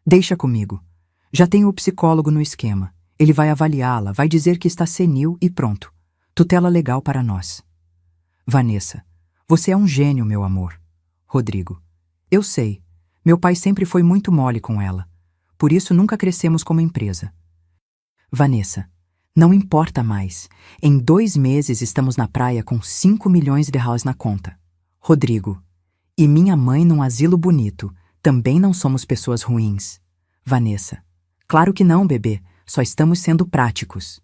Deixa comigo. Já tenho o psicólogo no esquema. Ele vai avaliá-la, vai dizer que está senil e pronto. Tutela legal para nós. Vanessa. Você é um gênio, meu amor. Rodrigo. Eu sei. Meu pai sempre foi muito mole com ela. Por isso nunca crescemos como empresa. Vanessa. Não importa mais. Em 2 meses estamos na praia com 5 milhões de reais na conta. Rodrigo. E minha mãe num asilo bonito. Também não somos pessoas ruins. Vanessa. Claro que não, bebê. Só estamos sendo práticos.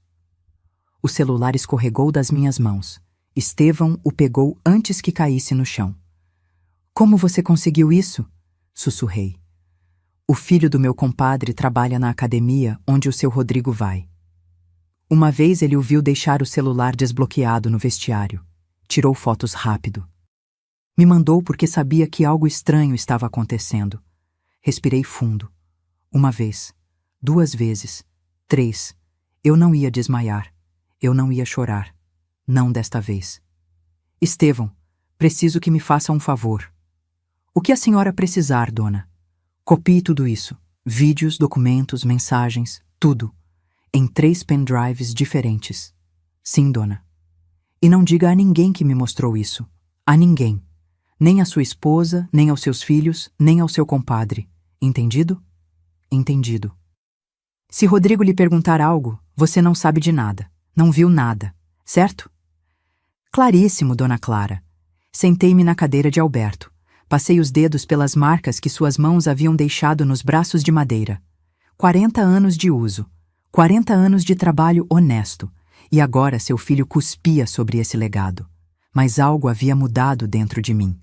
O celular escorregou das minhas mãos. Estevão o pegou antes que caísse no chão. Como você conseguiu isso? Sussurrei. O filho do meu compadre trabalha na academia onde o seu Rodrigo vai. Uma vez ele o viu deixar o celular desbloqueado no vestiário. Tirou fotos rápido. Me mandou porque sabia que algo estranho estava acontecendo. Respirei fundo. 1 vez, 2 vezes, 3. Eu não ia desmaiar. Eu não ia chorar. Não desta vez. Estevão, preciso que me faça um favor. O que a senhora precisar, dona? Copie tudo isso. Vídeos, documentos, mensagens, tudo. Em 3 pendrives diferentes. Sim, dona. E não diga a ninguém que me mostrou isso. A ninguém. Nem à sua esposa, nem aos seus filhos, nem ao seu compadre. Entendido? Entendido. Se Rodrigo lhe perguntar algo, você não sabe de nada. Não viu nada. Certo? Claríssimo, dona Clara. Sentei-me na cadeira de Alberto. Passei os dedos pelas marcas que suas mãos haviam deixado nos braços de madeira. 40 anos de uso. 40 anos de trabalho honesto, e agora seu filho cuspia sobre esse legado. Mas algo havia mudado dentro de mim.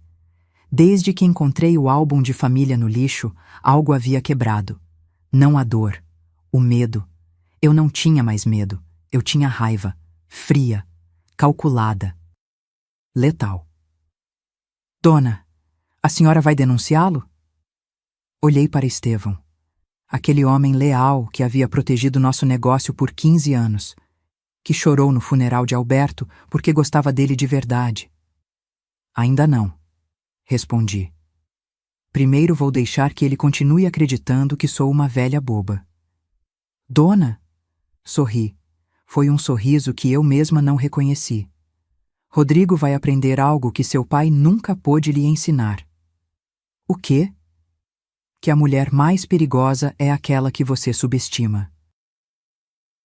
Desde que encontrei o álbum de família no lixo, algo havia quebrado. Não a dor, o medo. Eu não tinha mais medo, eu tinha raiva, fria, calculada, letal. Dona, a senhora vai denunciá-lo? Olhei para Estevão. Aquele homem leal que havia protegido nosso negócio por 15 anos, que chorou no funeral de Alberto porque gostava dele de verdade. Ainda não, respondi. Primeiro vou deixar que ele continue acreditando que sou uma velha boba. Dona, sorri. Foi um sorriso que eu mesma não reconheci. Rodrigo vai aprender algo que seu pai nunca pôde lhe ensinar. O quê? Que a mulher mais perigosa é aquela que você subestima.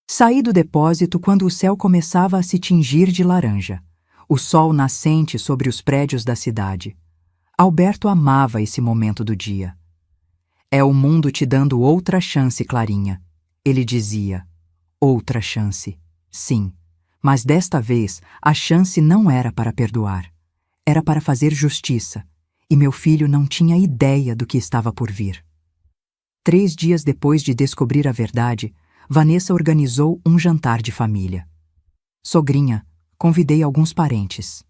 Saí do depósito quando o céu começava a se tingir de laranja, o sol nascente sobre os prédios da cidade. Alberto amava esse momento do dia. É o mundo te dando outra chance, Clarinha. Ele dizia. Outra chance. Sim, mas desta vez a chance não era para perdoar. Era para fazer justiça. E meu filho não tinha ideia do que estava por vir. 3 dias depois de descobrir a verdade, Vanessa organizou um jantar de família. Sogrinha, convidei alguns parentes.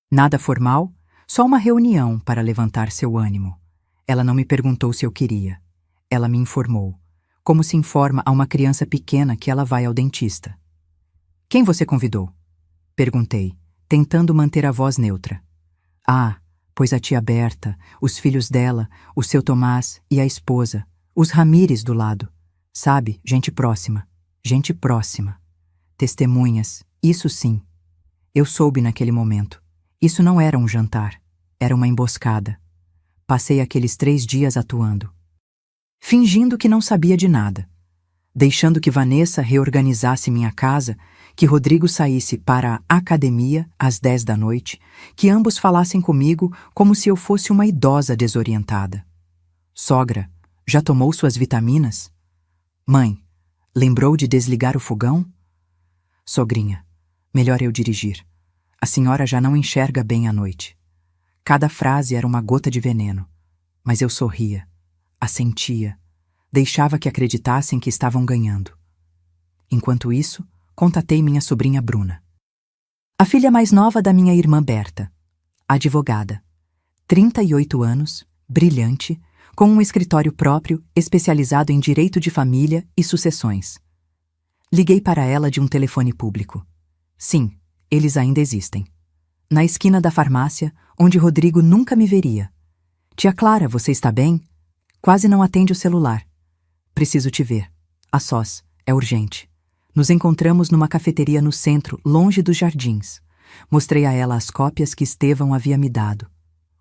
Nada formal, só uma reunião para levantar seu ânimo. Ela não me perguntou se eu queria. Ela me informou, como se informa a uma criança pequena que ela vai ao dentista. Quem você convidou? Perguntei, tentando manter a voz neutra. Ah, pois a tia Berta, os filhos dela, o seu Tomás e a esposa, os Ramires do lado. Sabe, gente próxima. Gente próxima. Testemunhas, isso sim. Eu soube naquele momento. Isso não era um jantar. Era uma emboscada. Passei aqueles 3 dias atuando. Fingindo que não sabia de nada. Deixando que Vanessa reorganizasse minha casa, que Rodrigo saísse para a academia às 10 da noite, que ambos falassem comigo como se eu fosse uma idosa desorientada. Sogra, já tomou suas vitaminas? Mãe, lembrou de desligar o fogão? Sogrinha, melhor eu dirigir. A senhora já não enxerga bem à noite. Cada frase era uma gota de veneno, mas eu sorria, assentia, deixava que acreditassem que estavam ganhando. Enquanto isso, contatei minha sobrinha Bruna, a filha mais nova da minha irmã Berta, advogada, 38 anos, brilhante, com um escritório próprio especializado em direito de família e sucessões. Liguei para ela de um telefone público. Sim, eles ainda existem. Na esquina da farmácia, onde Rodrigo nunca me veria. Tia Clara, você está bem? Quase não atende o celular. Preciso te ver. A sós. É urgente. Nos encontramos numa cafeteria no centro, longe dos jardins. Mostrei a ela as cópias que Estevão havia me dado.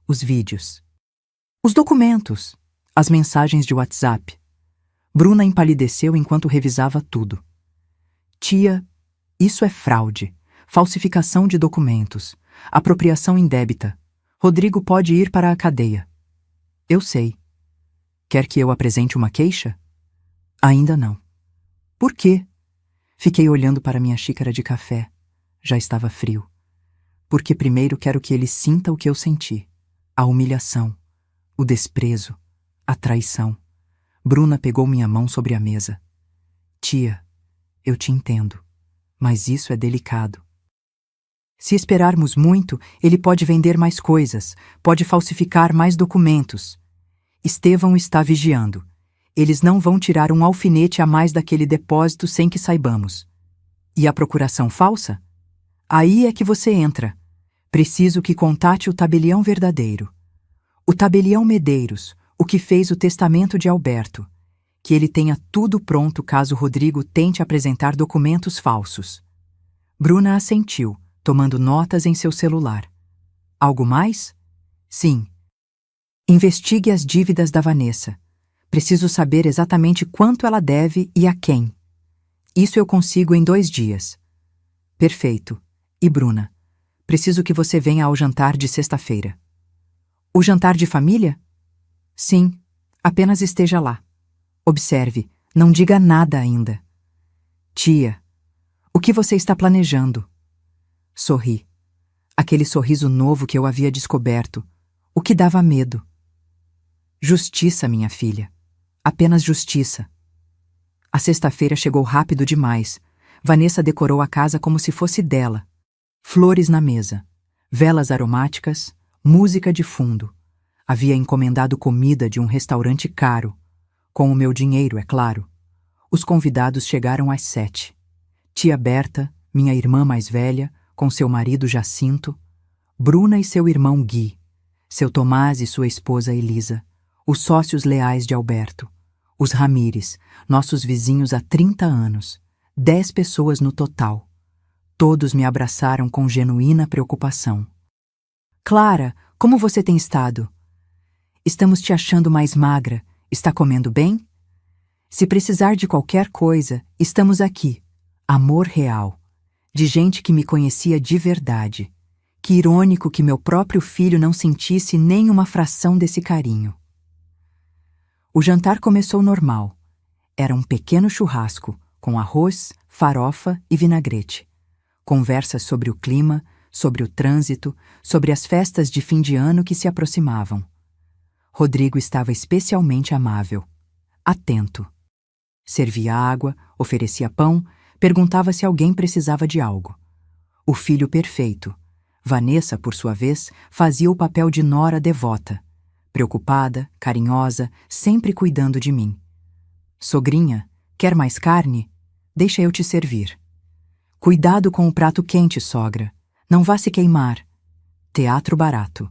Os vídeos. Os documentos. As mensagens de WhatsApp. Bruna empalideceu enquanto revisava tudo. Tia, isso é fraude, falsificação de documentos, apropriação indébita. Rodrigo pode ir para a cadeia. Eu sei. Quer que eu apresente uma queixa? Ainda não. Por quê? Fiquei olhando para minha xícara de café. Já estava frio. Porque primeiro quero que ele sinta o que eu senti. A humilhação, o desprezo, a traição. Bruna pegou minha mão sobre a mesa. Tia, eu te entendo, mas isso é delicado. Se esperarmos muito, ele pode vender mais coisas, pode falsificar mais documentos. Estevão está vigiando. Eles não vão tirar um alfinete a mais daquele depósito sem que saibamos. E a procuração falsa? Aí é que você entra. Preciso que contate o tabelião verdadeiro. O tabelião Medeiros, o que fez o testamento de Alberto. Que ele tenha tudo pronto caso Rodrigo tente apresentar documentos falsos. Bruna assentiu, tomando notas em seu celular. Algo mais? Sim. Investigue as dívidas da Vanessa. Preciso saber exatamente quanto ela deve e a quem. Isso eu consigo em 2 dias. Perfeito. E Bruna, preciso que você venha ao jantar de sexta-feira. O jantar de família? Sim, apenas esteja lá. Observe, não diga nada ainda. Tia, o que você está planejando? Sorri. Aquele sorriso novo que eu havia descoberto, o que dava medo. Justiça, minha filha. Apenas justiça. A sexta-feira chegou rápido demais. Vanessa decorou a casa como se fosse dela. Flores na mesa, velas aromáticas, música de fundo. Havia encomendado comida de um restaurante caro. Com o meu dinheiro, é claro. Os convidados chegaram às 7. Tia Berta, minha irmã mais velha, com seu marido Jacinto, Bruna e seu irmão Gui, seu Tomás e sua esposa Elisa, os sócios leais de Alberto, os Ramires, nossos vizinhos há 30 anos, 10 pessoas no total. Todos me abraçaram com genuína preocupação. Clara, como você tem estado? Estamos te achando mais magra. Está comendo bem? Se precisar de qualquer coisa, estamos aqui. Amor real. De gente que me conhecia de verdade. Que irônico que meu próprio filho não sentisse nem uma fração desse carinho. O jantar começou normal. Era um pequeno churrasco, com arroz, farofa e vinagrete. Conversas sobre o clima, sobre o trânsito, sobre as festas de fim de ano que se aproximavam. Rodrigo estava especialmente amável, atento. Servia água, oferecia pão, perguntava se alguém precisava de algo. O filho perfeito. Vanessa, por sua vez, fazia o papel de nora devota, preocupada, carinhosa, sempre cuidando de mim. Sogrinha, quer mais carne? Deixa eu te servir. Cuidado com o prato quente, sogra. Não vá se queimar. Teatro barato.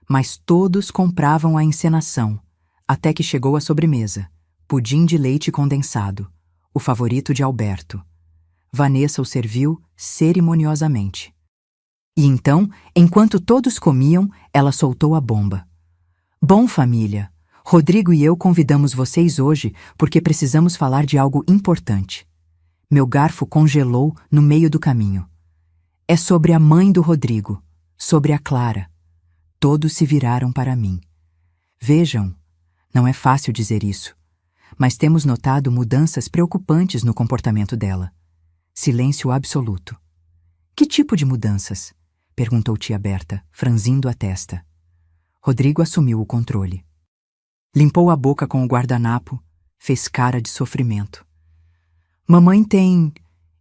Mas todos compravam a encenação, até que chegou a sobremesa, pudim de leite condensado, o favorito de Alberto. Vanessa o serviu cerimoniosamente. E então, enquanto todos comiam, ela soltou a bomba. Bom, família, Rodrigo e eu convidamos vocês hoje porque precisamos falar de algo importante. Meu garfo congelou no meio do caminho. É sobre a mãe do Rodrigo, sobre a Clara. Todos se viraram para mim. Vejam, não é fácil dizer isso, mas temos notado mudanças preocupantes no comportamento dela. Silêncio absoluto. Que tipo de mudanças? Perguntou tia Berta, franzindo a testa. Rodrigo assumiu o controle. Limpou a boca com o guardanapo, fez cara de sofrimento. Mamãe tem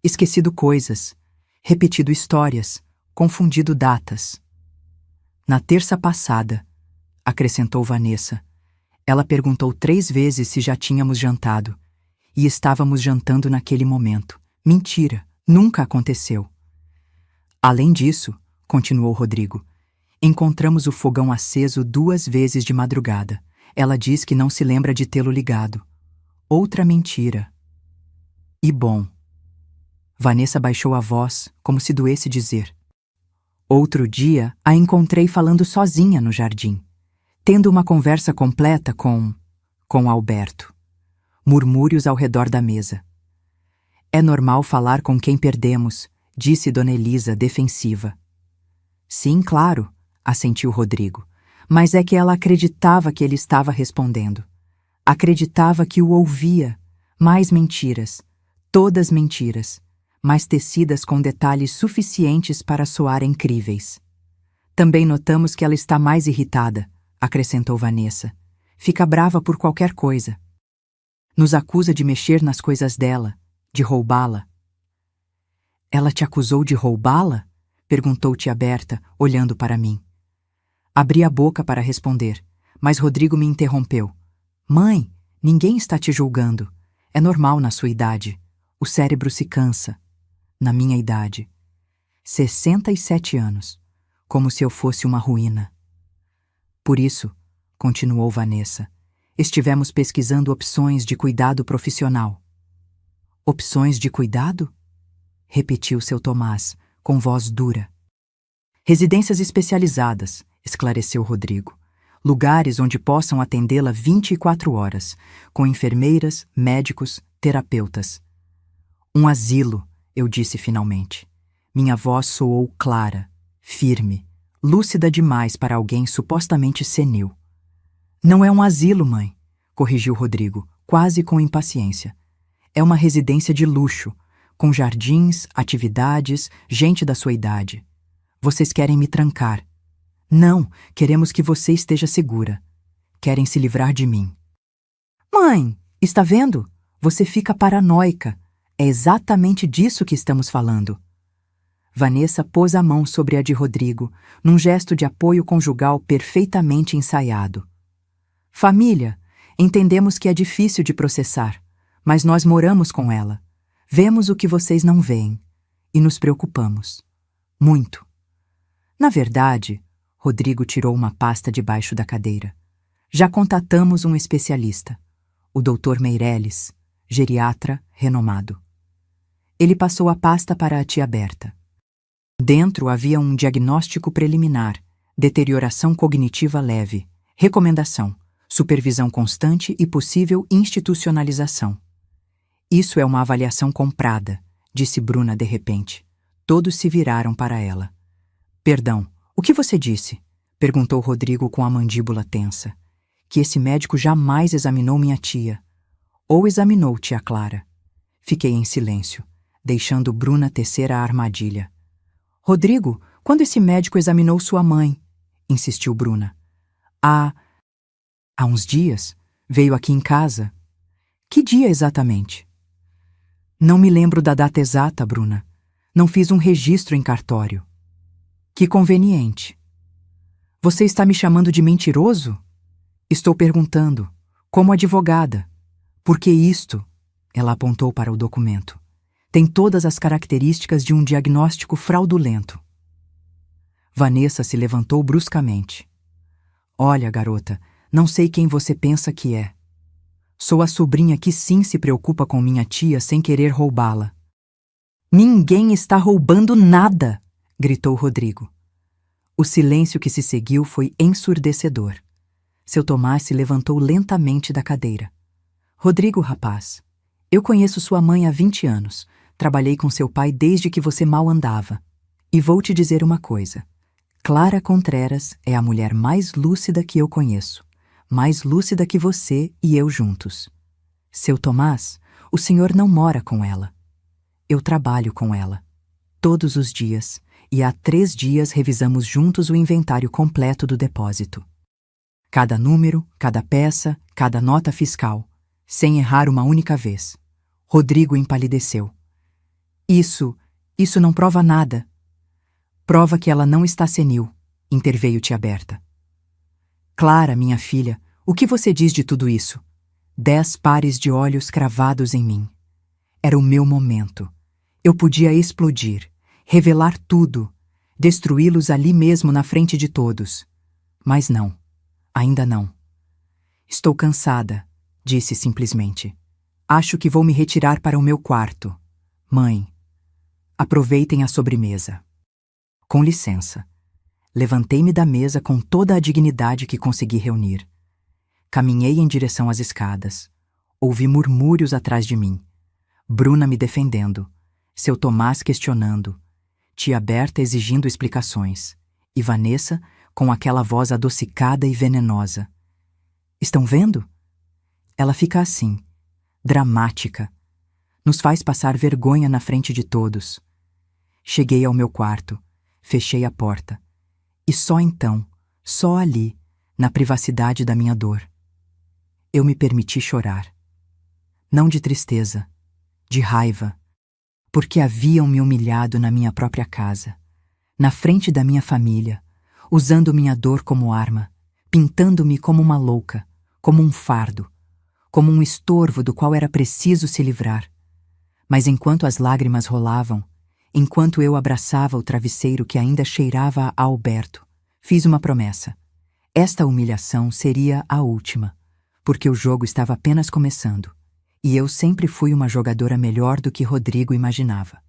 esquecido coisas, repetido histórias, confundido datas. Na terça passada, acrescentou Vanessa, ela perguntou 3 vezes se já tínhamos jantado. E estávamos jantando naquele momento. Mentira, nunca aconteceu. Além disso, continuou Rodrigo, encontramos o fogão aceso 2 vezes de madrugada. Ela diz que não se lembra de tê-lo ligado. Outra mentira. E bom. Vanessa baixou a voz, como se doesse dizer. Outro dia, a encontrei falando sozinha no jardim, tendo uma conversa completa com Alberto. Murmúrios ao redor da mesa. É normal falar com quem perdemos, disse Dona Elisa, defensiva. Sim, claro, assentiu Rodrigo, mas é que ela acreditava que ele estava respondendo. Acreditava que o ouvia. Mais mentiras, todas mentiras, mas tecidas com detalhes suficientes para soarem críveis. Também notamos que ela está mais irritada, acrescentou Vanessa. Fica brava por qualquer coisa. Nos acusa de mexer nas coisas dela, de roubá-la. Ela te acusou de roubá-la? Perguntou tia Berta, olhando para mim. Abri a boca para responder, mas Rodrigo me interrompeu. Mãe, ninguém está te julgando. É normal na sua idade. O cérebro se cansa. Na minha idade. 67 anos. Como se eu fosse uma ruína. Por isso, continuou Vanessa, estivemos pesquisando opções de cuidado profissional. Opções de cuidado? Repetiu seu Tomás, com voz dura. Residências especializadas, esclareceu Rodrigo. Lugares onde possam atendê-la 24 horas, com enfermeiras, médicos, terapeutas. Um asilo, eu disse finalmente. Minha voz soou clara, firme, lúcida demais para alguém supostamente senil. Não é um asilo, mãe, corrigiu Rodrigo, quase com impaciência. É uma residência de luxo, com jardins, atividades, gente da sua idade. Vocês querem me trancar. Não, queremos que você esteja segura. Querem se livrar de mim. Mãe, está vendo? Você fica paranoica. É exatamente disso que estamos falando. Vanessa pôs a mão sobre a de Rodrigo, num gesto de apoio conjugal perfeitamente ensaiado. Família, entendemos que é difícil de processar, mas nós moramos com ela. Vemos o que vocês não veem. E nos preocupamos. Muito. Na verdade, Rodrigo tirou uma pasta debaixo da cadeira. Já contatamos um especialista, o Dr. Meirelles, geriatra renomado. Ele passou a pasta para a tia Berta. Dentro havia um diagnóstico preliminar, deterioração cognitiva leve, recomendação, supervisão constante e possível institucionalização. Isso é uma avaliação comprada, disse Bruna de repente. Todos se viraram para ela. Perdão, o que você disse? Perguntou Rodrigo com a mandíbula tensa. Que esse médico jamais examinou minha tia. Ou examinou tia Clara. Fiquei em silêncio, deixando Bruna tecer a armadilha. Rodrigo, quando esse médico examinou sua mãe? Insistiu Bruna. Há uns dias, veio aqui em casa. Que dia exatamente? Não me lembro da data exata, Bruna. Não fiz um registro em cartório. Que conveniente. Você está me chamando de mentiroso? Estou perguntando, como advogada. Porque isto, ela apontou para o documento, tem todas as características de um diagnóstico fraudulento. Vanessa se levantou bruscamente. Olha, garota, não sei quem você pensa que é. Sou a sobrinha que sim se preocupa com minha tia sem querer roubá-la. Ninguém está roubando nada, gritou Rodrigo. O silêncio que se seguiu foi ensurdecedor. Seu Tomás se levantou lentamente da cadeira. Rodrigo, rapaz, eu conheço sua mãe há 20 anos. Trabalhei com seu pai desde que você mal andava. E vou te dizer uma coisa. Clara Contreras é a mulher mais lúcida que eu conheço. Mais lúcida que você e eu juntos. Seu Tomás, o senhor não mora com ela. Eu trabalho com ela. Todos os dias, e há 3 dias revisamos juntos o inventário completo do depósito. Cada número, cada peça, cada nota fiscal, sem errar uma única vez. Rodrigo empalideceu. Isso não prova nada. Prova que ela não está senil, interveio tia Berta. Clara, minha filha, o que você diz de tudo isso? 10 pares de olhos cravados em mim. Era o meu momento. Eu podia explodir, revelar tudo, destruí-los ali mesmo na frente de todos. Mas não, ainda não. Estou cansada, disse simplesmente. Acho que vou me retirar para o meu quarto. Mãe, aproveitem a sobremesa. Com licença. Levantei-me da mesa com toda a dignidade que consegui reunir. Caminhei em direção às escadas. Ouvi murmúrios atrás de mim. Bruna me defendendo. Seu Tomás questionando. Tia Berta exigindo explicações. E Vanessa com aquela voz adocicada e venenosa. Estão vendo? Ela fica assim, dramática. Nos faz passar vergonha na frente de todos. Cheguei ao meu quarto, fechei a porta. E só então, só ali, na privacidade da minha dor, eu me permiti chorar. Não de tristeza, de raiva, porque haviam me humilhado na minha própria casa, na frente da minha família, usando minha dor como arma, pintando-me como uma louca, como um fardo, como um estorvo do qual era preciso se livrar. Mas enquanto as lágrimas rolavam, enquanto eu abraçava o travesseiro que ainda cheirava a Alberto, fiz uma promessa. Esta humilhação seria a última, porque o jogo estava apenas começando, e eu sempre fui uma jogadora melhor do que Rodrigo imaginava.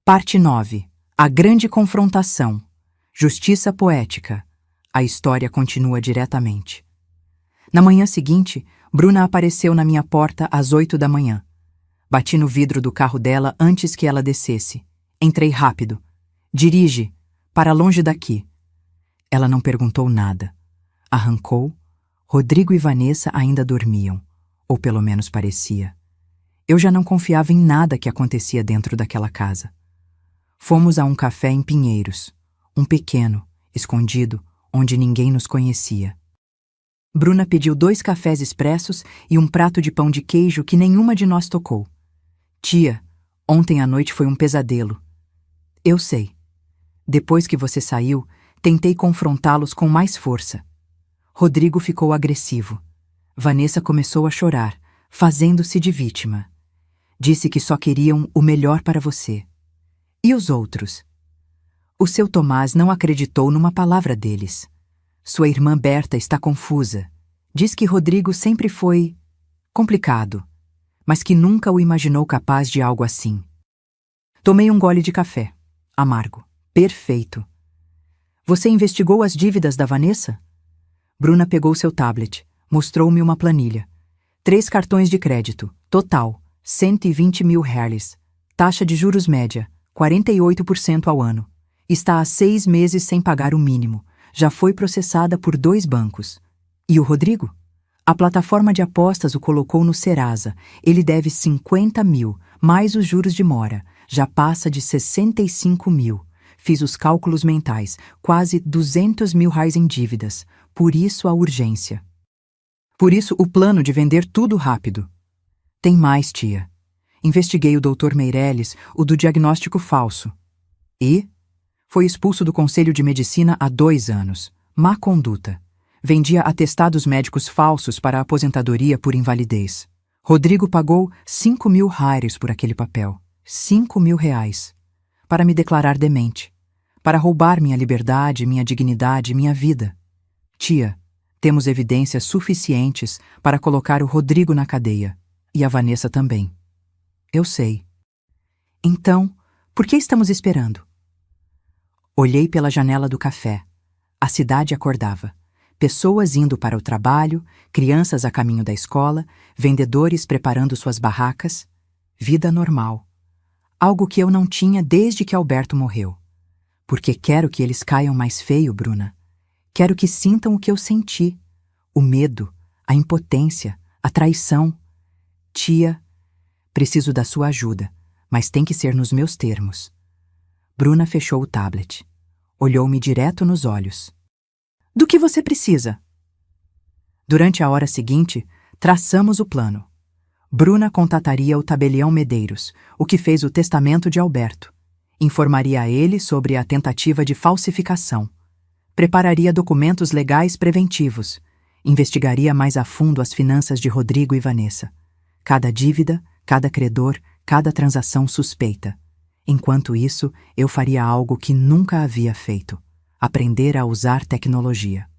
Parte 9. A grande confrontação. Justiça poética. A história continua diretamente. Na manhã seguinte, Bruna apareceu na minha porta às 8 da manhã. Bati no vidro do carro dela antes que ela descesse. Entrei rápido. Dirige, para longe daqui. Ela não perguntou nada. Arrancou. Rodrigo e Vanessa ainda dormiam, ou pelo menos parecia. Eu já não confiava em nada que acontecia dentro daquela casa. Fomos a um café em Pinheiros, um pequeno, escondido, onde ninguém nos conhecia. Bruna pediu 2 cafés expressos e um prato de pão de queijo que nenhuma de nós tocou. Tia, ontem à noite foi um pesadelo. Eu sei. Depois que você saiu, tentei confrontá-los com mais força. Rodrigo ficou agressivo. Vanessa começou a chorar, fazendo-se de vítima. Disse que só queriam o melhor para você. E os outros? O seu Tomás não acreditou numa palavra deles. Sua irmã Berta está confusa. Diz que Rodrigo sempre foi complicado, mas que nunca o imaginou capaz de algo assim. Tomei um gole de café. Amargo. Perfeito. Você investigou as dívidas da Vanessa? Bruna pegou seu tablet. Mostrou-me uma planilha. 3 cartões de crédito. Total, 120 mil reais. Taxa de juros média, 48% ao ano. Está há 6 meses sem pagar o mínimo. Já foi processada por 2 bancos. E o Rodrigo? A plataforma de apostas o colocou no Serasa. Ele deve 50 mil, mais os juros de mora. Já passa de 65 mil. Fiz os cálculos mentais. Quase 200 mil reais em dívidas. Por isso a urgência. Por isso o plano de vender tudo rápido. Tem mais, tia. Investiguei o Dr. Meirelles, o do diagnóstico falso. E? Foi expulso do Conselho de Medicina há 2 anos. Má conduta. Vendia atestados médicos falsos para a aposentadoria por invalidez. Rodrigo pagou 5 mil reais por aquele papel. 5 mil reais. Para me declarar demente. Para roubar minha liberdade, minha dignidade, minha vida. Tia, temos evidências suficientes para colocar o Rodrigo na cadeia. E a Vanessa também. Eu sei. Então, por que estamos esperando? Olhei pela janela do café. A cidade acordava. Pessoas indo para o trabalho, crianças a caminho da escola, vendedores preparando suas barracas. Vida normal. Algo que eu não tinha desde que Alberto morreu. Porque quero que eles caiam mais feio, Bruna. Quero que sintam o que eu senti. O medo, a impotência, a traição. Tia, preciso da sua ajuda. mas tem que ser nos meus termos. Bruna fechou o tablet. Olhou-me direto nos olhos. Do que você precisa? Durante a hora seguinte, traçamos o plano. Bruna contataria o tabelião Medeiros, o que fez o testamento de Alberto. Informaria a ele sobre a tentativa de falsificação. Prepararia documentos legais preventivos. Investigaria mais a fundo as finanças de Rodrigo e Vanessa. Cada dívida, cada credor, cada transação suspeita. Enquanto isso, eu faria algo que nunca havia feito: aprender a usar tecnologia.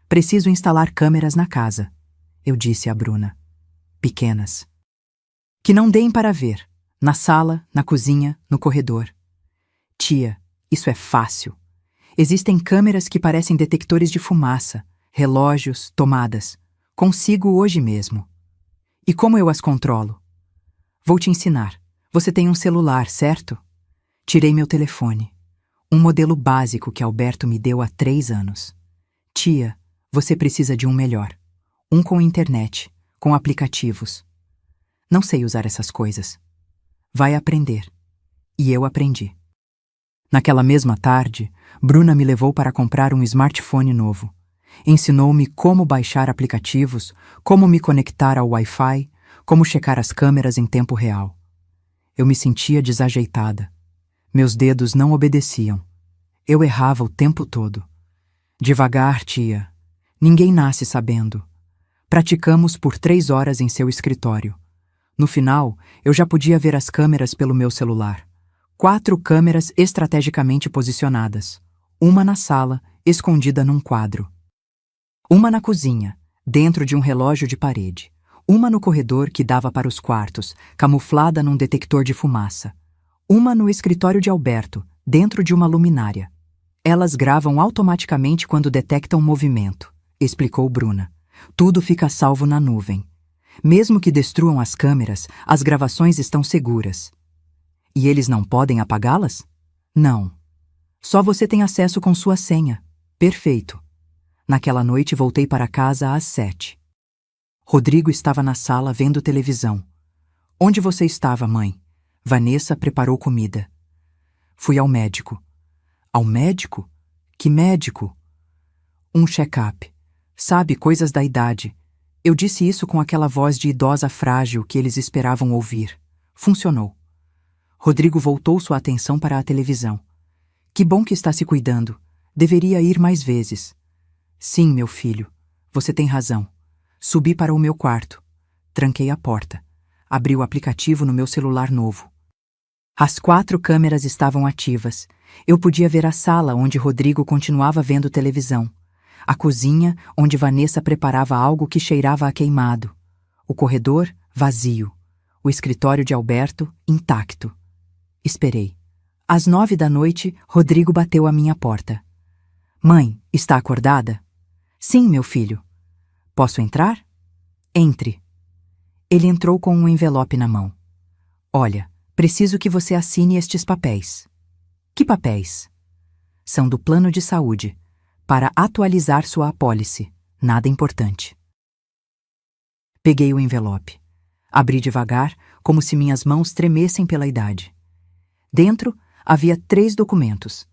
Preciso instalar câmeras na casa, eu disse a Bruna. Pequenas. Que não deem para ver. Na sala, na cozinha, no corredor. Tia, isso é fácil. Existem câmeras que parecem detectores de fumaça, relógios, tomadas. Consigo hoje mesmo. E como eu as controlo? Vou te ensinar. Você tem um celular, certo? Tirei meu telefone. Um modelo básico que Alberto me deu há 3 anos. Tia, você precisa de um melhor. Um com internet, com aplicativos. Não sei usar essas coisas. Vai aprender. E eu aprendi. Naquela mesma tarde, Bruna me levou para comprar um smartphone novo. Ensinou-me como baixar aplicativos, como me conectar ao Wi-Fi, como checar as câmeras em tempo real. Eu me sentia desajeitada. Meus dedos não obedeciam. Eu errava o tempo todo. Devagar, tia. Ninguém nasce sabendo. Praticamos por 3 horas em seu escritório. No final, eu já podia ver as câmeras pelo meu celular. 4 câmeras estrategicamente posicionadas. Uma na sala, escondida num quadro. Uma na cozinha, dentro de um relógio de parede. Uma no corredor que dava para os quartos, camuflada num detector de fumaça. Uma no escritório de Alberto, dentro de uma luminária. Elas gravam automaticamente quando detectam movimento, explicou Bruna. Tudo fica salvo na nuvem. Mesmo que destruam as câmeras, as gravações estão seguras. E eles não podem apagá-las? Não. Só você tem acesso com sua senha. Perfeito. Naquela noite voltei para casa às 7. Rodrigo estava na sala vendo televisão. Onde você estava, mãe? Vanessa preparou comida. Fui ao médico. Ao médico? Que médico? Um check-up. Sabe, coisas da idade. Eu disse isso com aquela voz de idosa frágil que eles esperavam ouvir. Funcionou. Rodrigo voltou sua atenção para a televisão. Que bom que está se cuidando. Deveria ir mais vezes. Sim, meu filho. Você tem razão. Subi para o meu quarto. Tranquei a porta. Abri o aplicativo no meu celular novo. As 4 câmeras estavam ativas. Eu podia ver a sala onde Rodrigo continuava vendo televisão. A cozinha, onde Vanessa preparava algo que cheirava a queimado. O corredor, vazio. O escritório de Alberto, intacto. Esperei. Às 9 da noite, Rodrigo bateu à minha porta. Mãe, está acordada? Sim, meu filho. Posso entrar? Entre. Ele entrou com um envelope na mão. Olha, preciso que você assine estes papéis. Que papéis? São do plano de saúde, para atualizar sua apólice. Nada importante. Peguei o envelope. Abri devagar, como se minhas mãos tremessem pela idade. Dentro havia 3 documentos.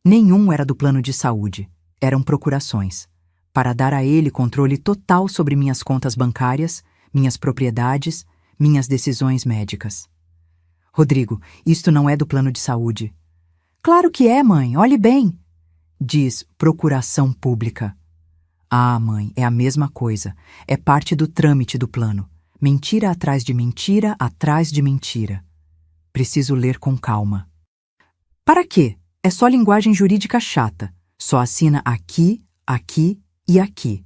Nenhum era do plano de saúde. Eram procurações, para dar a ele controle total sobre minhas contas bancárias, minhas propriedades, minhas decisões médicas. Rodrigo, isto não é do plano de saúde. Claro que é, mãe, olhe bem. Diz procuração pública. Ah, mãe, é a mesma coisa. É parte do trâmite do plano. Mentira atrás de mentira, atrás de mentira. Preciso ler com calma. Para quê? É só linguagem jurídica chata. Só assina aqui, aqui e aqui.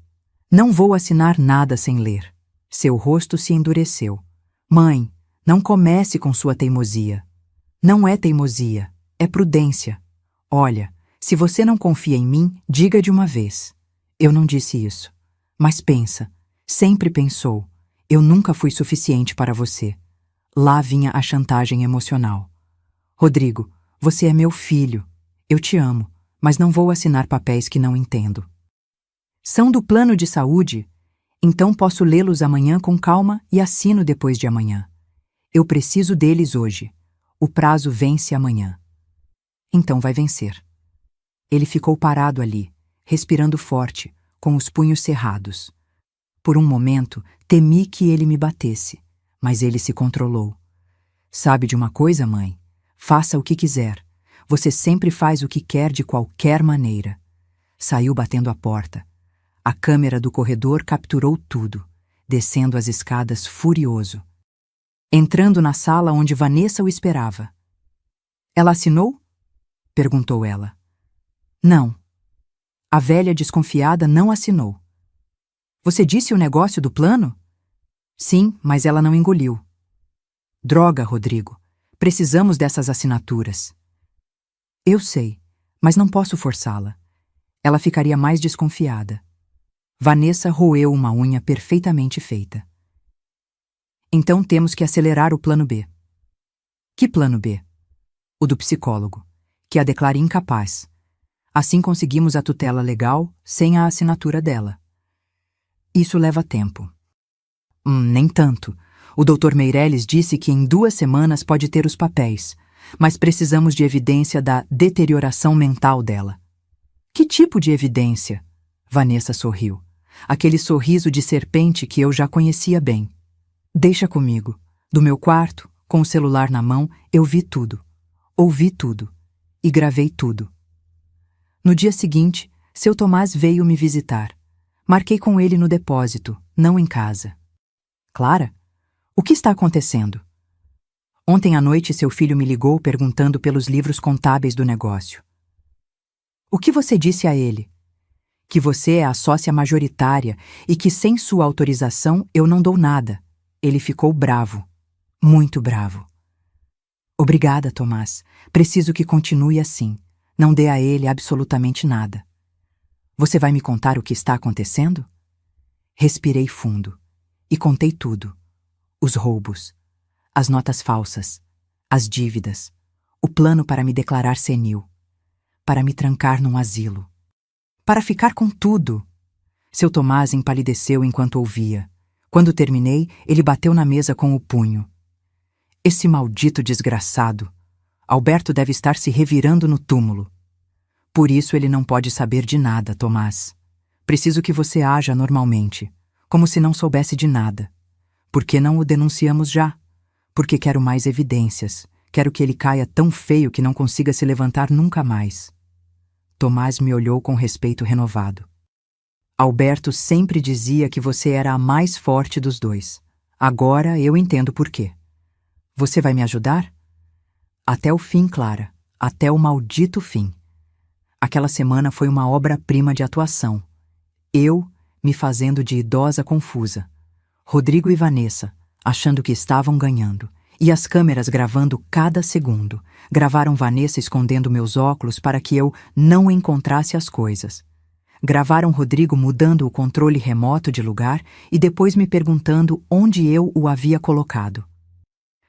Não vou assinar nada sem ler. Seu rosto se endureceu. Mãe, não comece com sua teimosia. Não é teimosia, é prudência. Olha, se você não confia em mim, diga de uma vez. Eu não disse isso. Mas pensa, sempre pensou. Eu nunca fui suficiente para você. Lá vinha a chantagem emocional. Rodrigo, você é meu filho. Eu te amo, mas não vou assinar papéis que não entendo. São do plano de saúde? Então posso lê-los amanhã com calma e assino depois de amanhã. Eu preciso deles hoje. O prazo vence amanhã. Então vai vencer. Ele ficou parado ali, respirando forte, com os punhos cerrados. Por um momento, temi que ele me batesse, mas ele se controlou. Sabe de uma coisa, mãe? Faça o que quiser. Você sempre faz o que quer de qualquer maneira. Saiu batendo a porta. A câmera do corredor capturou tudo, descendo as escadas furioso. Entrando na sala onde Vanessa o esperava. Ela assinou? Perguntou ela. Não. A velha desconfiada não assinou. Você disse o negócio do plano? Sim, mas ela não engoliu. Droga, Rodrigo. Precisamos dessas assinaturas. Eu sei, mas não posso forçá-la. Ela ficaria mais desconfiada. Vanessa roeu uma unha perfeitamente feita. Então temos que acelerar o plano B. Que plano B? O do psicólogo, que a declare incapaz. Assim conseguimos a tutela legal sem a assinatura dela. Isso leva tempo. Nem tanto. O Dr. Meirelles disse que em 2 semanas pode ter os papéis, mas precisamos de evidência da deterioração mental dela. Que tipo de evidência? Vanessa sorriu. Aquele sorriso de serpente que eu já conhecia bem. Deixa comigo. Do meu quarto, com o celular na mão, eu vi tudo. Ouvi tudo. E gravei tudo. No dia seguinte, seu Tomás veio me visitar. Marquei com ele no depósito, não em casa. Clara? O que está acontecendo? Ontem à noite seu filho me ligou perguntando pelos livros contábeis do negócio. O que você disse a ele? Que você é a sócia majoritária e que sem sua autorização eu não dou nada. Ele ficou bravo. Muito bravo. Obrigada, Tomás. Preciso que continue assim. Não dê a ele absolutamente nada. Você vai me contar o que está acontecendo? Respirei fundo e contei tudo. Os roubos, as notas falsas, as dívidas, o plano para me declarar senil, para me trancar num asilo, para ficar com tudo. Seu Tomás empalideceu enquanto ouvia. Quando terminei, ele bateu na mesa com o punho. Esse maldito desgraçado. Alberto deve estar se revirando no túmulo. Por isso ele não pode saber de nada, Tomás. Preciso que você haja normalmente, como se não soubesse de nada. Por que não o denunciamos já? Porque quero mais evidências. Quero que ele caia tão feio que não consiga se levantar nunca mais. Tomás me olhou com respeito renovado. Alberto sempre dizia que você era a mais forte dos dois. Agora eu entendo por quê. Você vai me ajudar? Até o fim, Clara. Até o maldito fim. Aquela semana foi uma obra-prima de atuação. Eu, me fazendo de idosa confusa. Rodrigo e Vanessa, achando que estavam ganhando. E as câmeras gravando cada segundo. Gravaram Vanessa escondendo meus óculos para que eu não encontrasse as coisas. Gravaram Rodrigo mudando o controle remoto de lugar e depois me perguntando onde eu o havia colocado.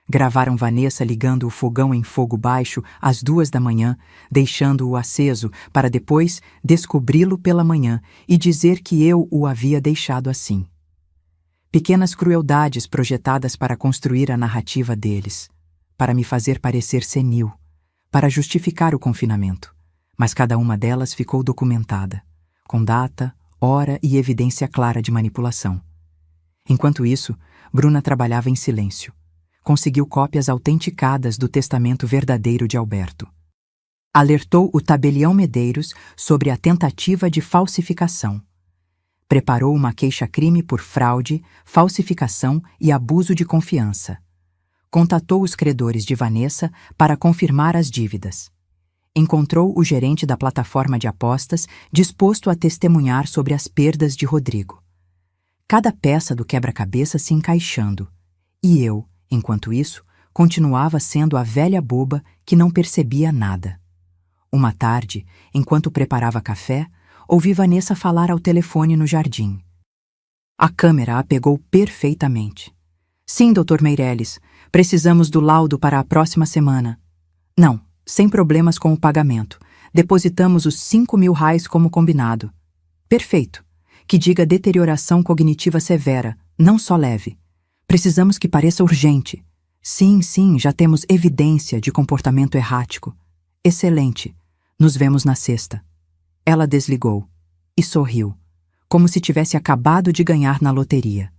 Gravaram Vanessa ligando o fogão em fogo baixo às 2 da manhã, deixando-o aceso para depois descobri-lo pela manhã e dizer que eu o havia deixado assim. Pequenas crueldades projetadas para construir a narrativa deles, para me fazer parecer senil, para justificar o confinamento, mas cada uma delas ficou documentada, com data, hora e evidência clara de manipulação. Enquanto isso, Bruna trabalhava em silêncio. Conseguiu cópias autenticadas do testamento verdadeiro de Alberto. Alertou o tabelião Medeiros sobre a tentativa de falsificação. Preparou uma queixa-crime por fraude, falsificação e abuso de confiança. Contatou os credores de Vanessa para confirmar as dívidas. Encontrou o gerente da plataforma de apostas disposto a testemunhar sobre as perdas de Rodrigo. Cada peça do quebra-cabeça se encaixando. E eu, enquanto isso, continuava sendo a velha boba que não percebia nada. Uma tarde, enquanto preparava café, ouvi Vanessa falar ao telefone no jardim. A câmera a pegou perfeitamente. Sim, Dr. Meirelles, precisamos do laudo para a próxima semana. Não, sem problemas com o pagamento. Depositamos os 5.000 reais como combinado. Perfeito. Que diga deterioração cognitiva severa, não só leve. Precisamos que pareça urgente. Sim, sim, já temos evidência de comportamento errático. Excelente. Nos vemos na sexta. Ela desligou e sorriu, como se tivesse acabado de ganhar na loteria.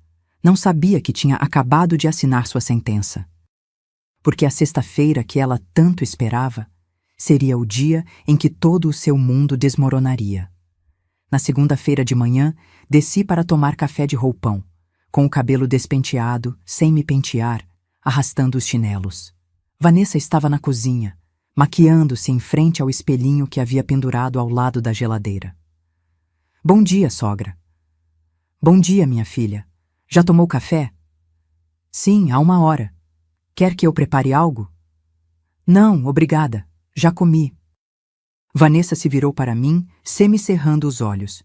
Não sabia que tinha acabado de assinar sua sentença. Porque a sexta-feira que ela tanto esperava seria o dia em que todo o seu mundo desmoronaria. Na segunda-feira de manhã, desci para tomar café de roupão, com o cabelo despenteado, sem me pentear, arrastando os chinelos. Vanessa estava na cozinha, maquiando-se em frente ao espelhinho que havia pendurado ao lado da geladeira. Bom dia, sogra. Bom dia, minha filha. Já tomou café? Sim, há 1 hora. Quer que eu prepare algo? Não, obrigada. Já comi. Vanessa se virou para mim, semicerrando os olhos.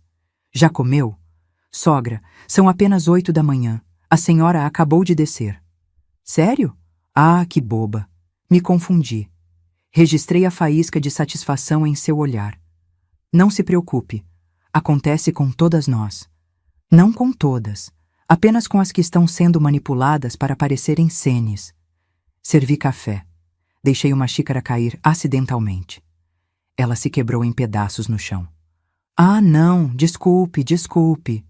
Já comeu? Sogra, são apenas 8 da manhã. A senhora acabou de descer. Sério? Ah, que boba. Me confundi. Registrei a faísca de satisfação em seu olhar. Não se preocupe. Acontece com todas nós. Não com todas. Apenas com as que estão sendo manipuladas para parecerem senes. Servi café. Deixei uma xícara cair acidentalmente. Ela se quebrou em pedaços no chão. Ah, não, desculpe, desculpe.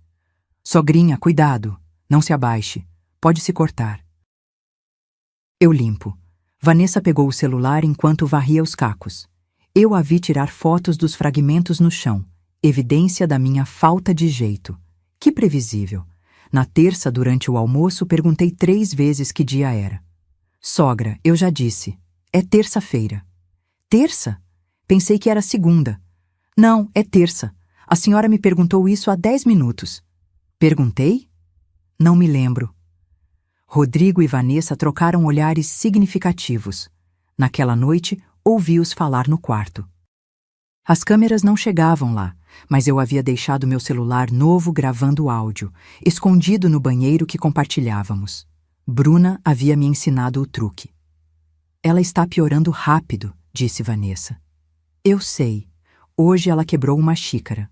Sogrinha, cuidado. Não se abaixe. Pode se cortar. Eu limpo. Vanessa pegou o celular enquanto varria os cacos. Eu a vi tirar fotos dos fragmentos no chão, evidência da minha falta de jeito. Que previsível. Na terça, durante o almoço, perguntei 3 vezes que dia era. Sogra, eu já disse. É terça-feira. Terça? Pensei que era segunda. Não, é terça. A senhora me perguntou isso há 10 minutos. Perguntei? Não me lembro. Rodrigo e Vanessa trocaram olhares significativos. Naquela noite, ouvi-os falar no quarto. As câmeras não chegavam lá, mas eu havia deixado meu celular novo gravando áudio, escondido no banheiro que compartilhávamos. Bruna havia me ensinado o truque. Ela está piorando rápido, disse Vanessa. Eu sei. Hoje ela quebrou uma xícara.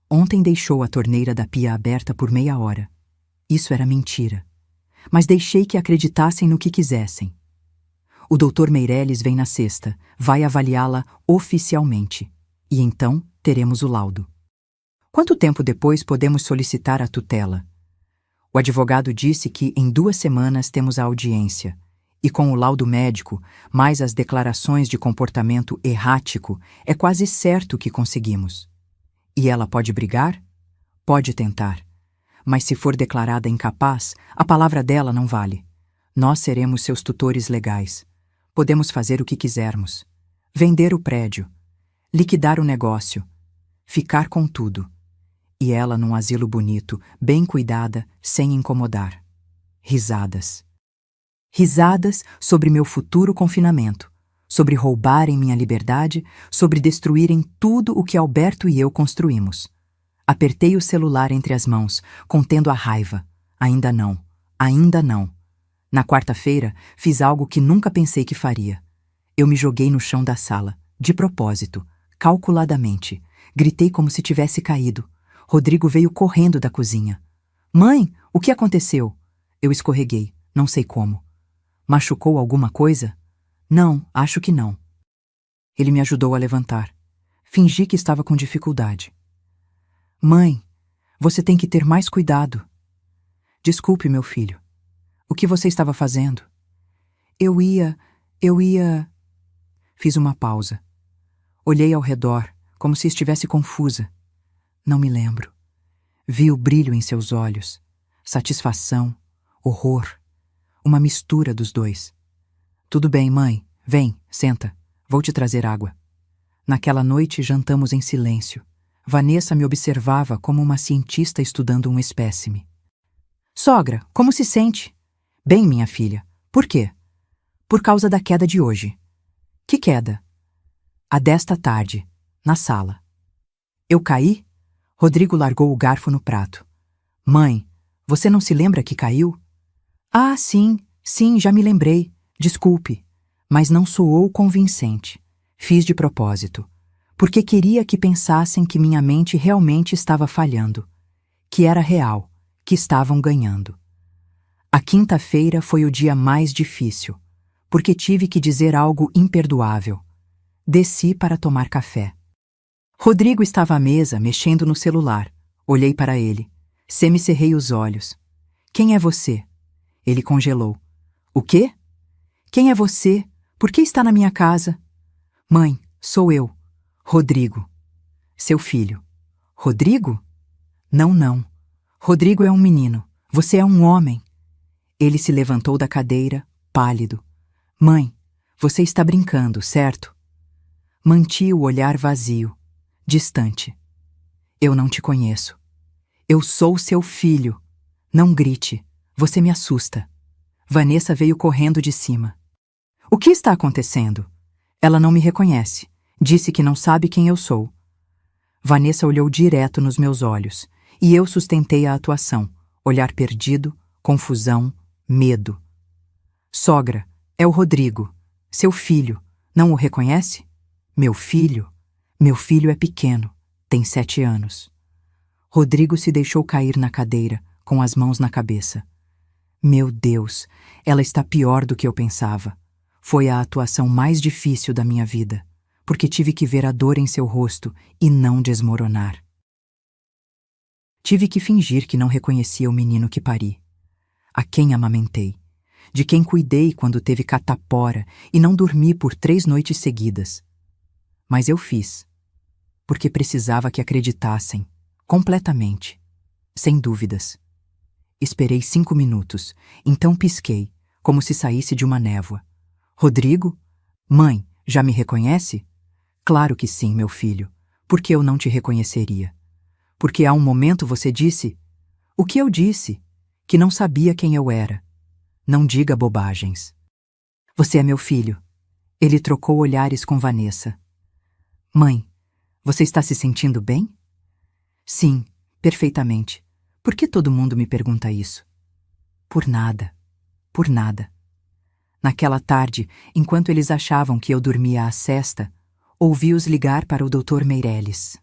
Ontem deixou a torneira da pia aberta por meia hora. Isso era mentira. Mas deixei que acreditassem no que quisessem. O Dr. Meirelles vem na sexta, vai avaliá-la oficialmente. E então teremos o laudo. Quanto tempo depois podemos solicitar a tutela? O advogado disse que em 2 semanas temos a audiência. E com o laudo médico, mais as declarações de comportamento errático, é quase certo que conseguimos. E ela pode brigar? Pode tentar. Mas se for declarada incapaz, a palavra dela não vale. Nós seremos seus tutores legais. Podemos fazer o que quisermos. Vender o prédio. Liquidar o negócio. Ficar com tudo. E ela num asilo bonito, bem cuidada, sem incomodar. Risadas. Risadas sobre meu futuro confinamento. Sobre roubarem minha liberdade, sobre destruírem tudo o que Alberto e eu construímos. Apertei o celular entre as mãos, contendo a raiva. Ainda não. Ainda não. Na quarta-feira, fiz algo que nunca pensei que faria. Eu me joguei no chão da sala, de propósito, calculadamente. Gritei como se tivesse caído. Rodrigo veio correndo da cozinha. Mãe, o que aconteceu? Eu escorreguei, não sei como. Machucou alguma coisa? Não, acho que não. Ele me ajudou a levantar. Fingi que estava com dificuldade. Mãe, você tem que ter mais cuidado. Desculpe, meu filho. O que você estava fazendo? Eu ia... Fiz uma pausa. Olhei ao redor, como se estivesse confusa. Não me lembro. Vi o brilho em seus olhos. Satisfação, horror. Uma mistura dos dois. Tudo bem, mãe. Vem, senta. Vou te trazer água. Naquela noite jantamos em silêncio. Vanessa me observava como uma cientista estudando um espécime. Sogra, como se sente? Bem, minha filha. Por quê? Por causa da queda de hoje. Que queda? A desta tarde, na sala. Eu caí? Rodrigo largou o garfo no prato. Mãe, você não se lembra que caiu? Ah, sim, já me lembrei. Desculpe. Mas não soou convincente. Fiz de propósito. Porque queria que pensassem que minha mente realmente estava falhando. Que era real. Que estavam ganhando. A quinta-feira foi o dia mais difícil, porque tive que dizer algo imperdoável. Desci para tomar café. Rodrigo estava à mesa, mexendo no celular. Olhei para ele. Semicerrei os olhos. Quem é você? Ele congelou. O quê? Quem é você? Por que está na minha casa? Mãe, sou eu. Rodrigo. Seu filho. Rodrigo? Não, não. Rodrigo é um menino. Você é um homem. Ele se levantou da cadeira, pálido. Mãe, você está brincando, certo? Manti o olhar vazio, distante. Eu não te conheço. Eu sou seu filho. Não grite. Você me assusta. Vanessa veio correndo de cima. O que está acontecendo? Ela não me reconhece. Disse que não sabe quem eu sou. Vanessa olhou direto nos meus olhos, e eu sustentei a atuação. Olhar perdido, confusão, medo. Sogra, é o Rodrigo. Seu filho. Não o reconhece? Meu filho? Meu filho é pequeno. Tem 7 anos. Rodrigo se deixou cair na cadeira, com as mãos na cabeça. Meu Deus, ela está pior do que eu pensava. Foi a atuação mais difícil da minha vida, porque tive que ver a dor em seu rosto e não desmoronar. Tive que fingir que não reconhecia o menino que pari, a quem amamentei, de quem cuidei quando teve catapora e não dormi por 3 noites seguidas. Mas eu fiz, porque precisava que acreditassem, completamente, sem dúvidas. Esperei 5 minutos, então pisquei, como se saísse de uma névoa. Rodrigo? Mãe, já me reconhece? Claro que sim, meu filho. Por que eu não te reconheceria? Porque há um momento você disse... O que eu disse? Que não sabia quem eu era. Não diga bobagens. Você é meu filho. Ele trocou olhares com Vanessa. Mãe, você está se sentindo bem? Sim, perfeitamente. Por que todo mundo me pergunta isso? Por nada. Por nada. Naquela tarde, enquanto eles achavam que eu dormia à sesta, ouvi-os ligar para o Dr. Meirelles.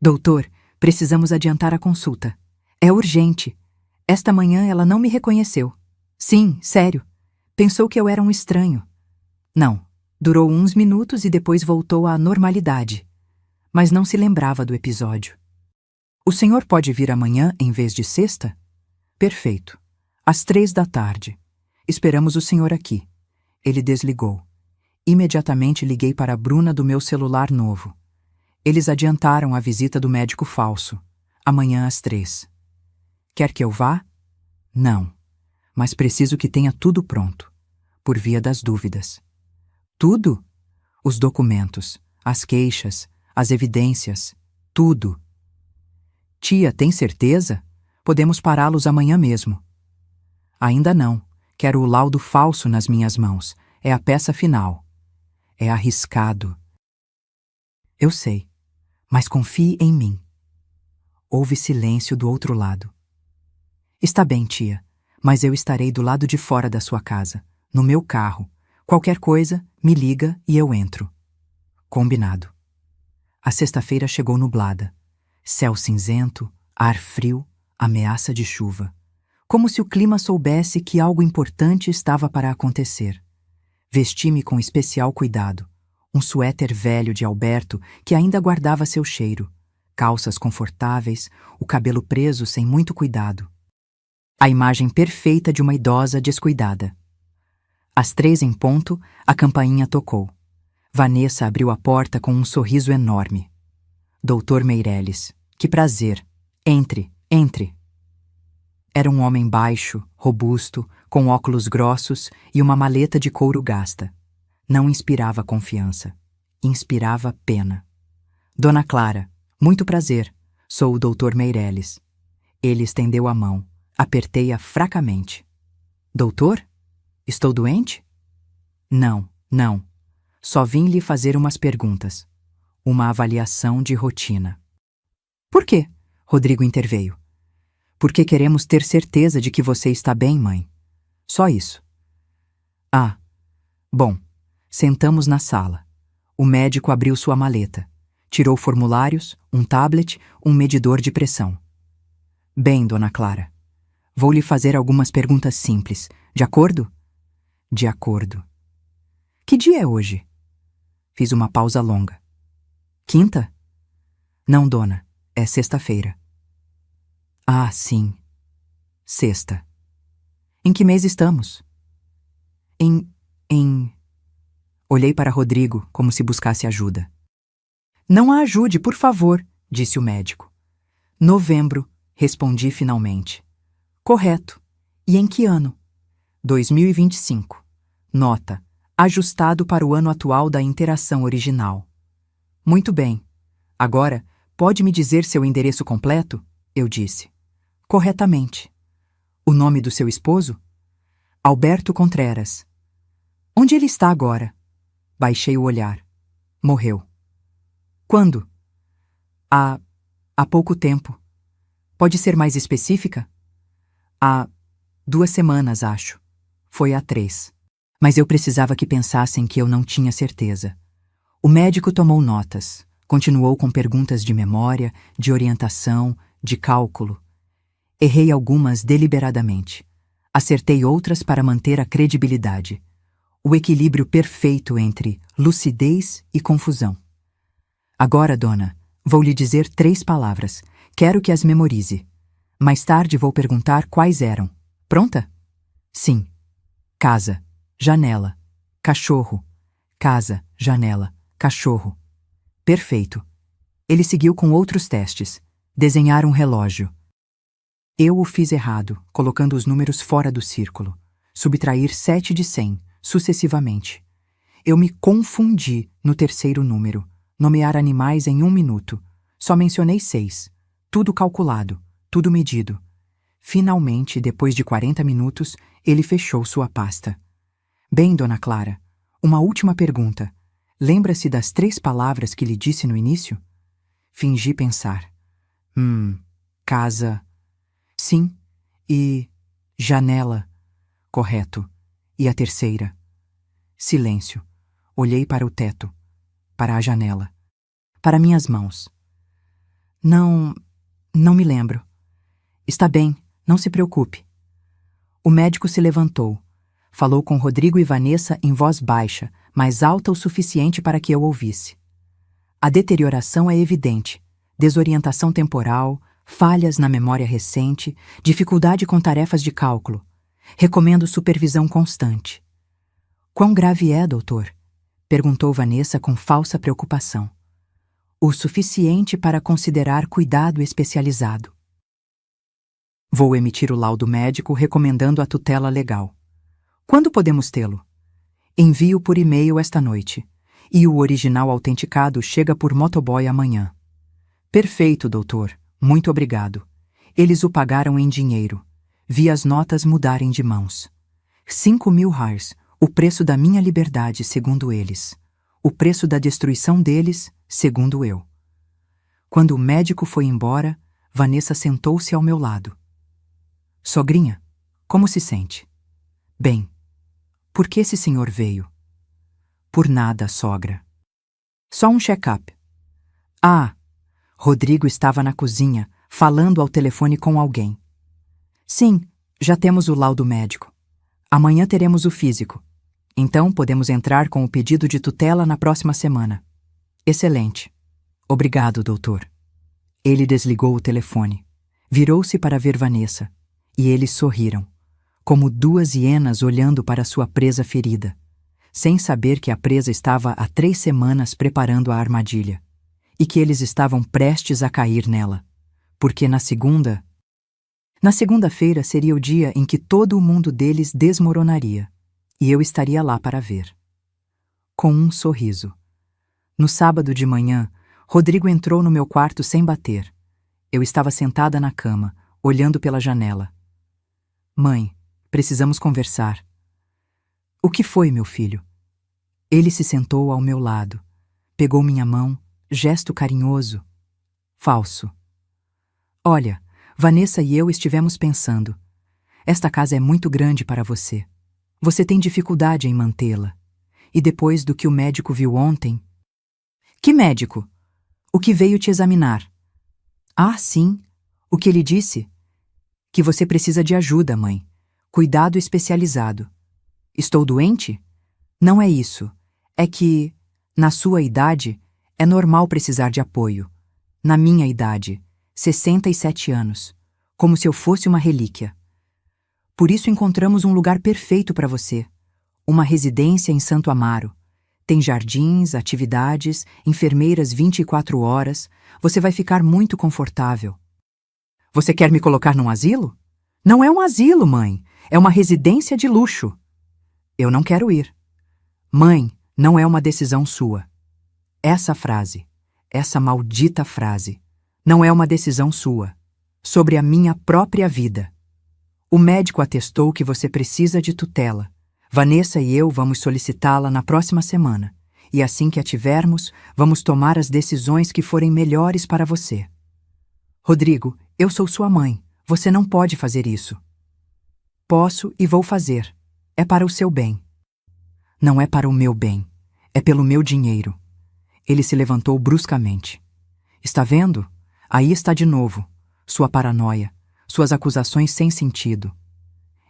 Doutor, precisamos adiantar a consulta. É urgente. Esta manhã ela não me reconheceu. Sim, sério. Pensou que eu era um estranho. Não. Durou uns minutos e depois voltou à normalidade. Mas não se lembrava do episódio. O senhor pode vir amanhã em vez de sexta? Perfeito. Às 3 da tarde. Esperamos o senhor aqui. Ele desligou. Imediatamente liguei para a Bruna do meu celular novo. Eles adiantaram a visita do médico falso. Amanhã às 3. Quer que eu vá? Não. Mas preciso que tenha tudo pronto. Por via das dúvidas. Tudo? Os documentos, as queixas, as evidências. Tudo. Tia, tem certeza? Podemos pará-los amanhã mesmo. Ainda não. Quero o laudo falso nas minhas mãos. É a peça final. É arriscado. Eu sei, mas confie em mim. Houve silêncio do outro lado. Está bem, tia, mas eu estarei do lado de fora da sua casa, no meu carro. Qualquer coisa, me liga e eu entro. Combinado. A sexta-feira chegou nublada. Céu cinzento, ar frio, ameaça de chuva. Como se o clima soubesse que algo importante estava para acontecer. Vesti-me com especial cuidado. Um suéter velho de Alberto que ainda guardava seu cheiro. Calças confortáveis, o cabelo preso sem muito cuidado. A imagem perfeita de uma idosa descuidada. Às 3 em ponto, a campainha tocou. Vanessa abriu a porta com um sorriso enorme. Doutor Meirelles, que prazer. Entre, entre. Era um homem baixo, robusto, com óculos grossos e uma maleta de couro gasta. Não inspirava confiança. Inspirava pena. Dona Clara, muito prazer. Sou o Dr. Meirelles. Ele estendeu a mão. Apertei-a fracamente. Doutor? Estou doente? Não, não. Só vim lhe fazer umas perguntas. Uma avaliação de rotina. Por quê? Rodrigo interveio. Porque queremos ter certeza de que você está bem, mãe. Só isso. Ah, bom. Sentamos na sala. O médico abriu sua maleta. Tirou formulários, um tablet, um medidor de pressão. Bem, Dona Clara. Vou lhe fazer algumas perguntas simples. De acordo? De acordo. Que dia é hoje? Fiz uma pausa longa. Quinta? Não, dona. É sexta-feira. Ah, sim. Sexta. Em que mês estamos? Em... Olhei para Rodrigo como se buscasse ajuda. Não a ajude, por favor, disse o médico. Novembro, respondi finalmente. Correto. E em que ano? 2025. Nota: ajustado para o ano atual da interação original. Muito bem. Agora, pode me dizer seu endereço completo? Eu disse. Corretamente. O nome do seu esposo? Alberto Contreras. Onde ele está agora? Baixei o olhar. Morreu. Quando? Há pouco tempo. Pode ser mais específica? Há 2 semanas, acho. Foi há 3. Mas eu precisava que pensassem que eu não tinha certeza. O médico tomou notas. Continuou com perguntas de memória, de orientação, de cálculo. Errei algumas deliberadamente. Acertei outras para manter a credibilidade. O equilíbrio perfeito entre lucidez e confusão. Agora, dona, vou lhe dizer 3 palavras. Quero que as memorize. Mais tarde vou perguntar quais eram. Pronta? Sim. Casa, janela, cachorro. Casa, janela, cachorro. Perfeito. Ele seguiu com outros testes. Desenhar um relógio. Eu o fiz errado, colocando os números fora do círculo. Subtrair 7 de 100, sucessivamente. Eu me confundi no terceiro número. Nomear animais em 1 minuto. Só mencionei 6. Tudo calculado, tudo medido. Finalmente, depois de 40 minutos, ele fechou sua pasta. Bem, dona Clara, uma última pergunta. Lembra-se das 3 palavras que lhe disse no início? Fingi pensar. Casa. Sim. E janela. Correto. E a terceira? Silêncio. Olhei para o teto. Para a janela. Para minhas mãos. Não me lembro. Está bem, não se preocupe. O médico se levantou. Falou com Rodrigo e Vanessa em voz baixa, mas alta o suficiente para que eu ouvisse. A deterioração é evidente. Desorientação temporal, falhas na memória recente, dificuldade com tarefas de cálculo. Recomendo supervisão constante. Quão grave é, doutor? Perguntou Vanessa com falsa preocupação. O suficiente para considerar cuidado especializado. Vou emitir o laudo médico recomendando a tutela legal. Quando podemos tê-lo? Envio por e-mail esta noite. E o original autenticado chega por motoboy amanhã. Perfeito, doutor. Muito obrigado. Eles o pagaram em dinheiro. Vi as notas mudarem de mãos. 5.000 hars, o preço da minha liberdade, segundo eles. O preço da destruição deles, segundo eu. Quando o médico foi embora, Vanessa sentou-se ao meu lado. Sogrinha, como se sente? Bem. Por que esse senhor veio? Por nada, sogra. Só um check-up. Ah, Rodrigo estava na cozinha, falando ao telefone com alguém. Sim, já temos o laudo médico. Amanhã teremos o físico. Então podemos entrar com o pedido de tutela na próxima semana. Excelente. Obrigado, doutor. Ele desligou o telefone. Virou-se para ver Vanessa. E eles sorriram, como 2 hienas olhando para sua presa ferida, sem saber que a presa estava há 3 semanas preparando a armadilha, e que eles estavam prestes a cair nela, porque na segunda-feira seria o dia em que todo o mundo deles desmoronaria, e eu estaria lá para ver. Com um sorriso. No sábado de manhã, Rodrigo entrou no meu quarto sem bater. Eu estava sentada na cama, olhando pela janela. Mãe, precisamos conversar. O que foi, meu filho? Ele se sentou ao meu lado. Pegou minha mão, gesto carinhoso. Falso. Olha, Vanessa e eu estivemos pensando. Esta casa é muito grande para você. Você tem dificuldade em mantê-la. E depois do que o médico viu ontem... Que médico? O que veio te examinar? Ah, sim. O que ele disse? Que você precisa de ajuda, mãe. Cuidado especializado. Estou doente? Não é isso. É que, na sua idade, é normal precisar de apoio. Na minha idade, 67 anos, como se eu fosse uma relíquia. Por isso encontramos um lugar perfeito para você. Uma residência em Santo Amaro. Tem jardins, atividades, enfermeiras 24 horas. Você vai ficar muito confortável. Você quer me colocar num asilo? Não é um asilo, mãe. É uma residência de luxo. Eu não quero ir. Mãe, não é uma decisão sua. Essa frase, essa maldita frase, não é uma decisão sua. Sobre a minha própria vida. O médico atestou que você precisa de tutela. Vanessa e eu vamos solicitá-la na próxima semana. E assim que a tivermos, vamos tomar as decisões que forem melhores para você. Rodrigo, eu sou sua mãe. Você não pode fazer isso. Posso e vou fazer. É para o seu bem. Não é para o meu bem. É pelo meu dinheiro. Ele se levantou bruscamente. Está vendo? Aí está de novo. Sua paranoia. Suas acusações sem sentido.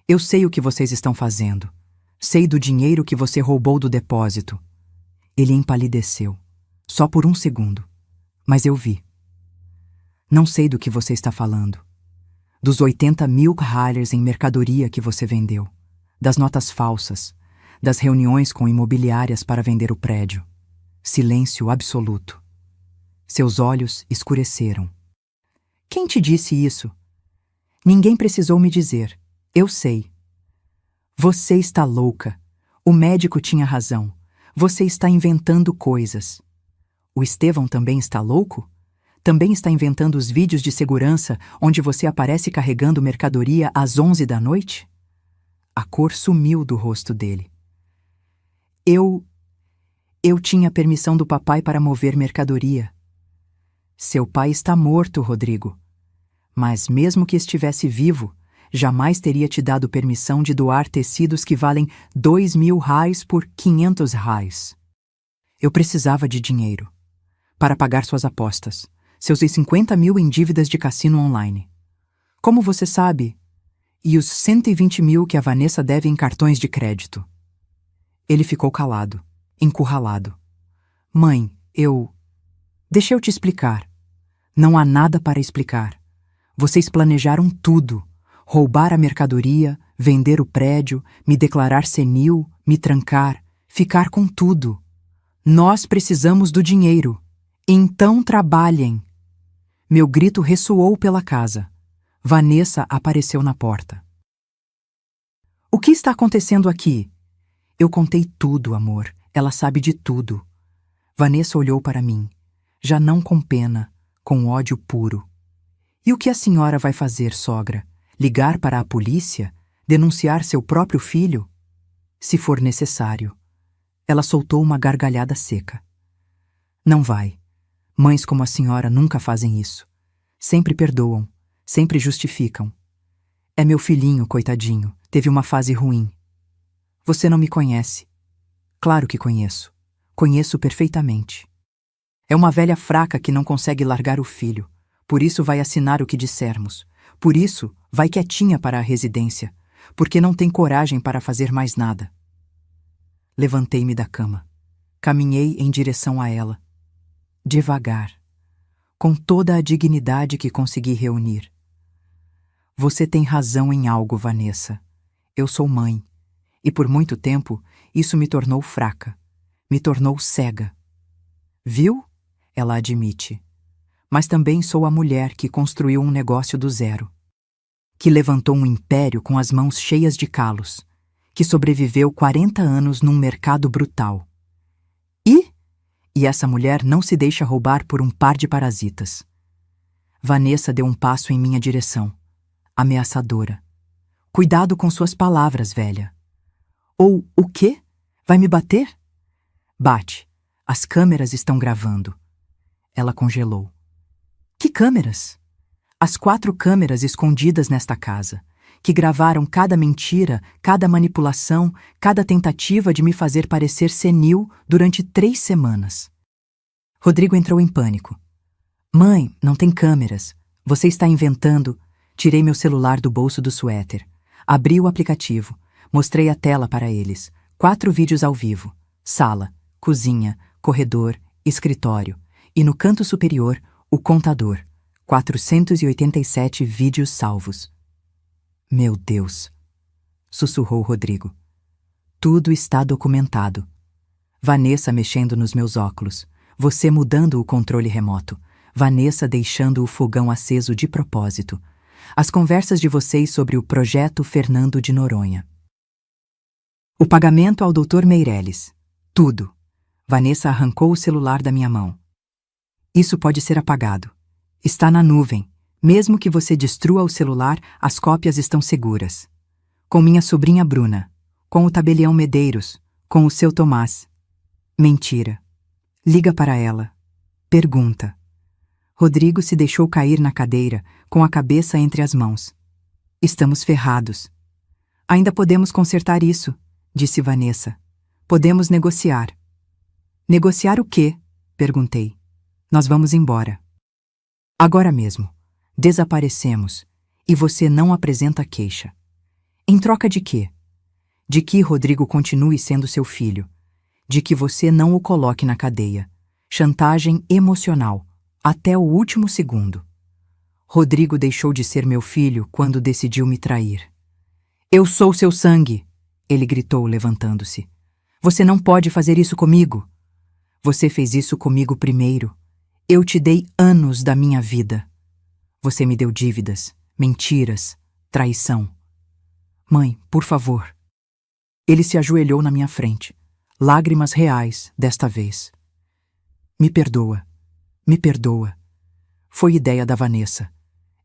Eu sei o que vocês estão fazendo. Sei do dinheiro que você roubou do depósito. Ele empalideceu. Só por um segundo. Mas eu vi. Não sei do que você está falando. Dos 80.000 Harleys em mercadoria que você vendeu. Das notas falsas. Das reuniões com imobiliárias para vender o prédio. Silêncio absoluto. Seus olhos escureceram. Quem te disse isso? Ninguém precisou me dizer. Eu sei. Você está louca. O médico tinha razão. Você está inventando coisas. O Estevão também está louco? Também está inventando os vídeos de segurança onde você aparece carregando mercadoria às 11 da noite? A cor sumiu do rosto dele. Eu tinha permissão do papai para mover mercadoria. Seu pai está morto, Rodrigo. Mas mesmo que estivesse vivo, jamais teria te dado permissão de doar tecidos que valem 2.000 reais por 500 reais. Eu precisava de dinheiro para pagar suas apostas, seus 50.000 em dívidas de cassino online. Como você sabe? E os 120.000 que a Vanessa deve em cartões de crédito. Ele ficou calado, encurralado. Mãe, Deixa eu te explicar. Não há nada para explicar. Vocês planejaram tudo. Roubar a mercadoria, vender o prédio, me declarar senil, me trancar, ficar com tudo. Nós precisamos do dinheiro. Então trabalhem. Meu grito ressoou pela casa. Vanessa apareceu na porta. O que está acontecendo aqui? Eu contei tudo, amor. Ela sabe de tudo. Vanessa olhou para mim, já não com pena, com ódio puro. E o que a senhora vai fazer, sogra? Ligar para a polícia? Denunciar seu próprio filho? Se for necessário. Ela soltou uma gargalhada seca. Não vai. Mães como a senhora nunca fazem isso. Sempre perdoam, sempre justificam. É meu filhinho, coitadinho, teve uma fase ruim. Você não me conhece. Claro que conheço. Conheço perfeitamente. É uma velha fraca que não consegue largar o filho. Por isso vai assinar o que dissermos. Por isso vai quietinha para a residência. Porque não tem coragem para fazer mais nada. Levantei-me da cama. Caminhei em direção a ela. Devagar. Com toda a dignidade que consegui reunir. Você tem razão em algo, Vanessa. Eu sou mãe. E por muito tempo, isso me tornou fraca. Me tornou cega. Viu? Ela admite. Mas também sou a mulher que construiu um negócio do zero. Que levantou um império com as mãos cheias de calos. Que sobreviveu 40 anos num mercado brutal. E essa mulher não se deixa roubar por um par de parasitas. Vanessa deu um passo em minha direção. Ameaçadora. Cuidado com suas palavras, velha. Ou o quê? Vai me bater? Bate. As câmeras estão gravando. Ela congelou. Que câmeras? As 4 câmeras escondidas nesta casa, que gravaram cada mentira, cada manipulação, cada tentativa de me fazer parecer senil durante 3 semanas. Rodrigo entrou em pânico. Mãe, não tem câmeras. Você está inventando. Tirei meu celular do bolso do suéter. Abri o aplicativo. Mostrei a tela para eles. 4 vídeos ao vivo. Sala, cozinha, corredor, escritório. E no canto superior, o contador. 487 vídeos salvos. Meu Deus! Sussurrou Rodrigo. Tudo está documentado. Vanessa mexendo nos meus óculos. Você mudando o controle remoto. Vanessa deixando o fogão aceso de propósito. As conversas de vocês sobre o projeto Fernando de Noronha. O pagamento ao Dr. Meireles. Tudo. Vanessa arrancou o celular da minha mão. Isso pode ser apagado. Está na nuvem. Mesmo que você destrua o celular, as cópias estão seguras. Com minha sobrinha Bruna. Com o tabelião Medeiros. Com o seu Tomás. Mentira. Liga para ela. Pergunta. Rodrigo se deixou cair na cadeira, com a cabeça entre as mãos. Estamos ferrados. Ainda podemos consertar isso, disse Vanessa. Podemos negociar. Negociar o quê? Perguntei. Nós vamos embora. Agora mesmo. Desaparecemos. E você não apresenta queixa. Em troca de quê? De que Rodrigo continue sendo seu filho. De que você não o coloque na cadeia. Chantagem emocional. Até o último segundo. Rodrigo deixou de ser meu filho quando decidiu me trair. Eu sou seu sangue, ele gritou, levantando-se. Você não pode fazer isso comigo. Você fez isso comigo primeiro. Eu te dei anos da minha vida. Você me deu dívidas, mentiras, traição. Mãe, por favor. Ele se ajoelhou na minha frente. Lágrimas reais, desta vez. Me perdoa. Me perdoa. Foi ideia da Vanessa.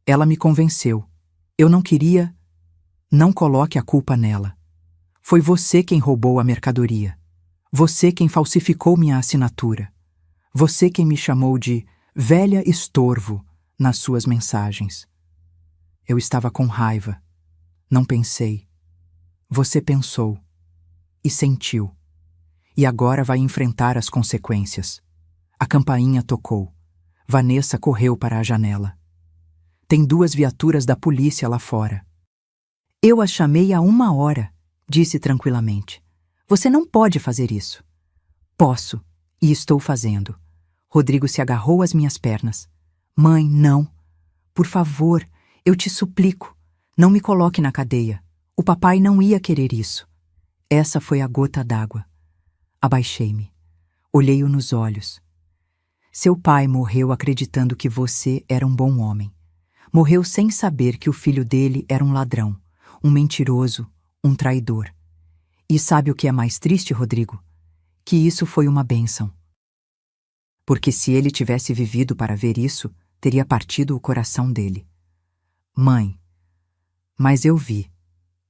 Ela me convenceu. Eu não queria. Não coloque a culpa nela. Foi você quem roubou a mercadoria. Você quem falsificou minha assinatura. Você quem me chamou de velha estorvo nas suas mensagens. Eu estava com raiva. Não pensei. Você pensou. E sentiu. E agora vai enfrentar as consequências. A campainha tocou. Vanessa correu para a janela. Tem 2 viaturas da polícia lá fora. Eu a chamei há 1 hora, disse tranquilamente. Você não pode fazer isso. Posso, e estou fazendo. Rodrigo se agarrou às minhas pernas. Mãe, não. Por favor, eu te suplico. Não me coloque na cadeia. O papai não ia querer isso. Essa foi a gota d'água. Abaixei-me. Olhei-o nos olhos. Seu pai morreu acreditando que você era um bom homem. Morreu sem saber que o filho dele era um ladrão, um mentiroso, um traidor. E sabe o que é mais triste, Rodrigo? Que isso foi uma bênção. Porque se ele tivesse vivido para ver isso, teria partido o coração dele. Mãe, mas eu vi,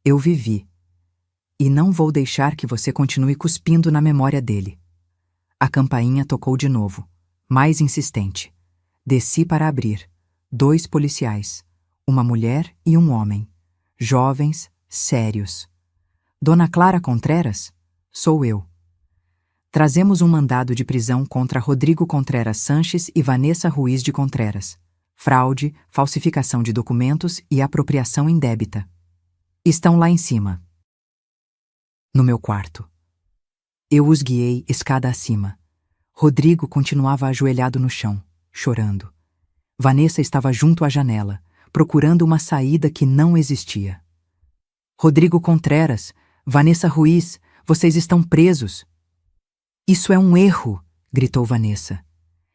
eu vivi. E não vou deixar que você continue cuspindo na memória dele. A campainha tocou de novo. Mais insistente. Desci para abrir. 2 policiais. Uma mulher e um homem. Jovens, sérios. Dona Clara Contreras? Sou eu. Trazemos um mandado de prisão contra Rodrigo Contreras Sanches e Vanessa Ruiz de Contreras. Fraude, falsificação de documentos e apropriação indébita. Estão lá em cima. No meu quarto. Eu os guiei escada acima. Rodrigo continuava ajoelhado no chão, chorando. Vanessa estava junto à janela, procurando uma saída que não existia. Rodrigo Contreras, Vanessa Ruiz, vocês estão presos. Isso é um erro, gritou Vanessa.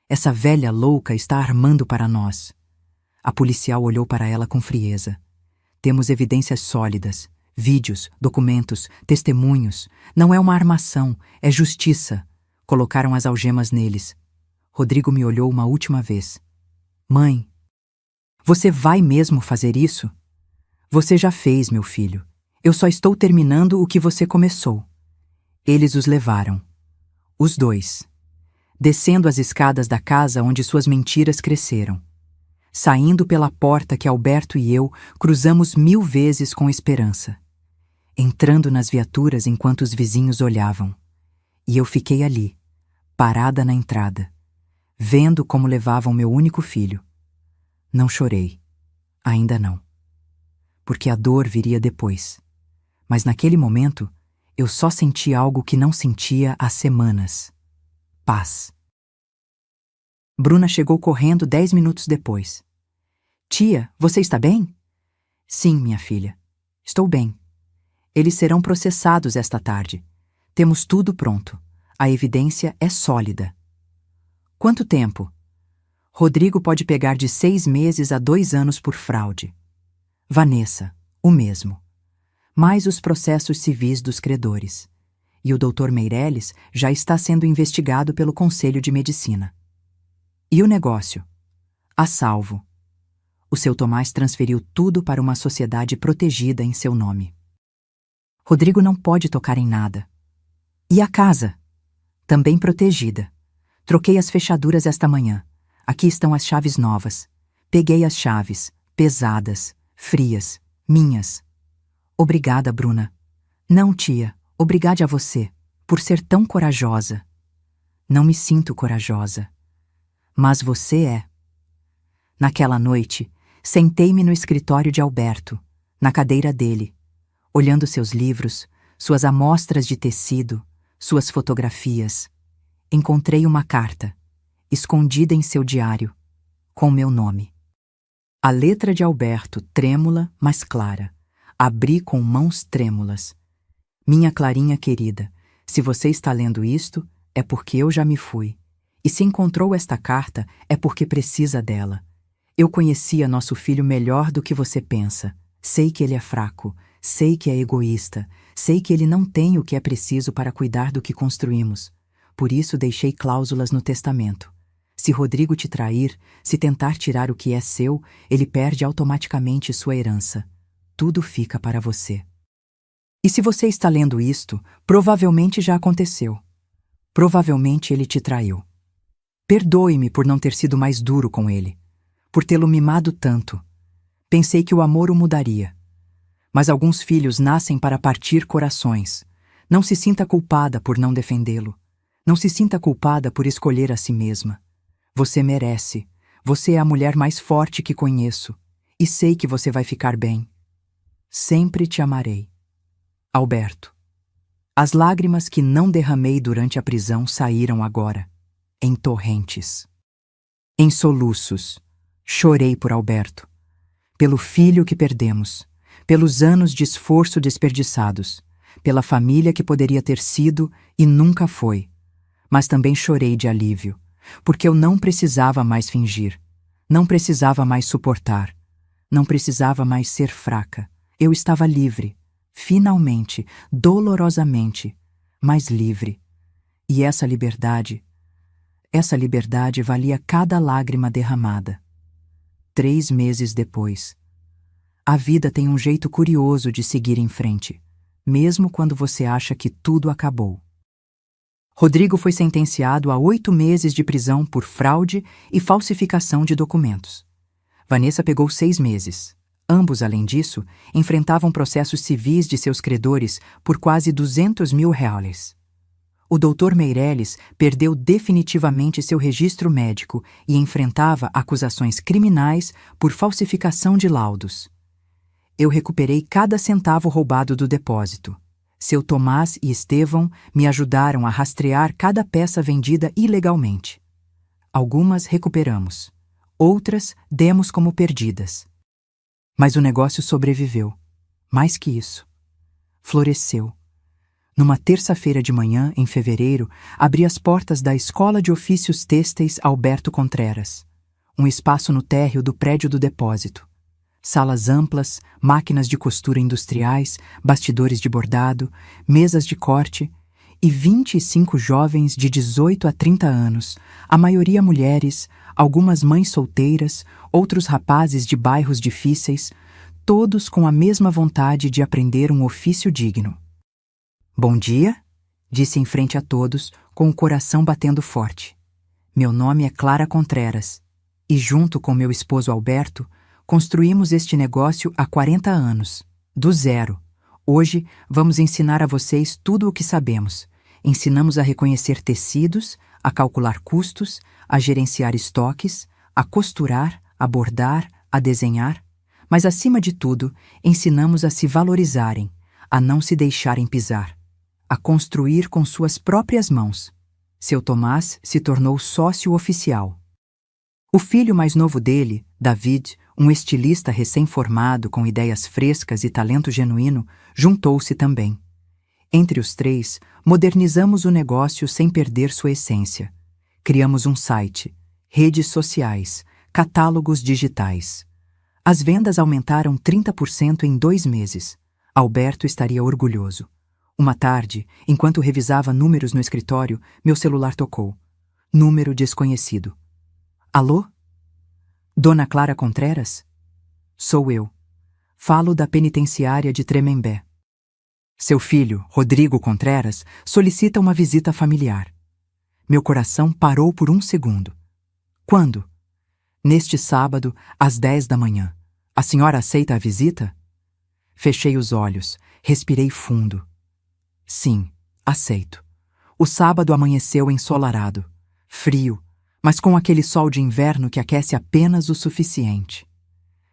Essa velha louca está armando para nós. A policial olhou para ela com frieza. Temos evidências sólidas, vídeos, documentos, testemunhos. Não é uma armação, é justiça. Colocaram as algemas neles. Rodrigo me olhou uma última vez. Mãe, você vai mesmo fazer isso? Você já fez, meu filho. Eu só estou terminando o que você começou. Eles os levaram. Os 2. Descendo as escadas da casa onde suas mentiras cresceram. Saindo pela porta que Alberto e eu cruzamos 1000 vezes com esperança. Entrando nas viaturas enquanto os vizinhos olhavam. E eu fiquei ali, parada na entrada, vendo como levavam meu único filho. Não chorei. Ainda não. porque a dor viria depois. Mas naquele momento, eu só senti algo que não sentia há semanas: paz. Bruna chegou correndo 10 minutos depois. Tia, você está bem? Sim, minha filha. Estou bem. Eles serão processados esta tarde. Temos tudo pronto. A evidência é sólida. Quanto tempo? Rodrigo pode pegar de 6 meses a 2 anos por fraude. Vanessa, o mesmo. Mais os processos civis dos credores. E o Dr. Meirelles já está sendo investigado pelo Conselho de Medicina. E o negócio? A salvo. O seu Tomás transferiu tudo para uma sociedade protegida em seu nome. Rodrigo não pode tocar em nada. E a casa? Também protegida. Troquei as fechaduras esta manhã. Aqui estão as chaves novas. Peguei as chaves, pesadas, frias, minhas. Obrigada, Bruna. Não, tia, obrigada a você, por ser tão corajosa. Não me sinto corajosa. Mas você é. Naquela noite, sentei-me no escritório de Alberto, na cadeira dele, olhando seus livros, suas amostras de tecido, suas fotografias. Encontrei uma carta, escondida em seu diário, com meu nome. A letra de Alberto, trêmula, mas clara. Abri com mãos trêmulas. Minha Clarinha querida, se você está lendo isto, é porque eu já me fui. E se encontrou esta carta, é porque precisa dela. Eu conhecia nosso filho melhor do que você pensa. Sei que ele é fraco, sei que é egoísta, sei que ele não tem o que é preciso para cuidar do que construímos. Por isso deixei cláusulas no testamento. Se Rodrigo te trair, se tentar tirar o que é seu, ele perde automaticamente sua herança. Tudo fica para você. E se você está lendo isto, provavelmente já aconteceu. Provavelmente ele te traiu. Perdoe-me por não ter sido mais duro com ele, por tê-lo mimado tanto. Pensei que o amor o mudaria. Mas alguns filhos nascem para partir corações. Não se sinta culpada por não defendê-lo. Não se sinta culpada por escolher a si mesma. Você merece. Você é a mulher mais forte que conheço. E sei que você vai ficar bem. Sempre te amarei. Alberto. As lágrimas que não derramei durante a prisão saíram agora, em torrentes. Em soluços, chorei por Alberto. Pelo filho que perdemos. Pelos anos de esforço desperdiçados. Pela família que poderia ter sido e nunca foi. Mas também chorei de alívio, porque eu não precisava mais fingir, não precisava mais suportar, não precisava mais ser fraca. Eu estava livre, finalmente, dolorosamente, mas livre. E essa liberdade valia cada lágrima derramada. 3 meses depois. A vida tem um jeito curioso de seguir em frente, mesmo quando você acha que tudo acabou. Rodrigo foi sentenciado a 8 meses de prisão por fraude e falsificação de documentos. Vanessa pegou 6 meses. Ambos, além disso, enfrentavam processos civis de seus credores por quase R$200 mil. O Dr. Meirelles perdeu definitivamente seu registro médico e enfrentava acusações criminais por falsificação de laudos. Eu recuperei cada centavo roubado do depósito. Seu Tomás e Estevão me ajudaram a rastrear cada peça vendida ilegalmente. Algumas recuperamos, outras demos como perdidas. Mas o negócio sobreviveu. Mais que isso, floresceu. Numa terça-feira de manhã, em fevereiro, abri as portas da Escola de Ofícios Têxteis Alberto Contreras, um espaço no térreo do prédio do depósito. Salas amplas, máquinas de costura industriais, bastidores de bordado, mesas de corte e 25 jovens de 18 a 30 anos, a maioria mulheres, algumas mães solteiras, outros rapazes de bairros difíceis, todos com a mesma vontade de aprender um ofício digno. Bom dia, disse em frente a todos, com o coração batendo forte. Meu nome é Clara Contreras e, junto com meu esposo Alberto, construímos este negócio há 40 anos, do zero. Hoje, vamos ensinar a vocês tudo o que sabemos. Ensinamos a reconhecer tecidos, a calcular custos, a gerenciar estoques, a costurar, a bordar, a desenhar. Mas, acima de tudo, ensinamos a se valorizarem, a não se deixarem pisar, a construir com suas próprias mãos. Seu Tomás se tornou sócio oficial. O filho mais novo dele, David, um estilista recém-formado com ideias frescas e talento genuíno, juntou-se também. Entre os três, modernizamos o negócio sem perder sua essência. Criamos um site, redes sociais, catálogos digitais. As vendas aumentaram 30% em 2 meses. Alberto estaria orgulhoso. Uma tarde, enquanto revisava números no escritório, meu celular tocou. Número desconhecido. Alô? Dona Clara Contreras? Sou eu. Falo da penitenciária de Tremembé. Seu filho, Rodrigo Contreras, solicita uma visita familiar. Meu coração parou por um segundo. Quando? Neste sábado, às 10 da manhã. A senhora aceita a visita? Fechei os olhos, respirei fundo. Sim, aceito. O sábado amanheceu ensolarado, frio, mas com aquele sol de inverno que aquece apenas o suficiente.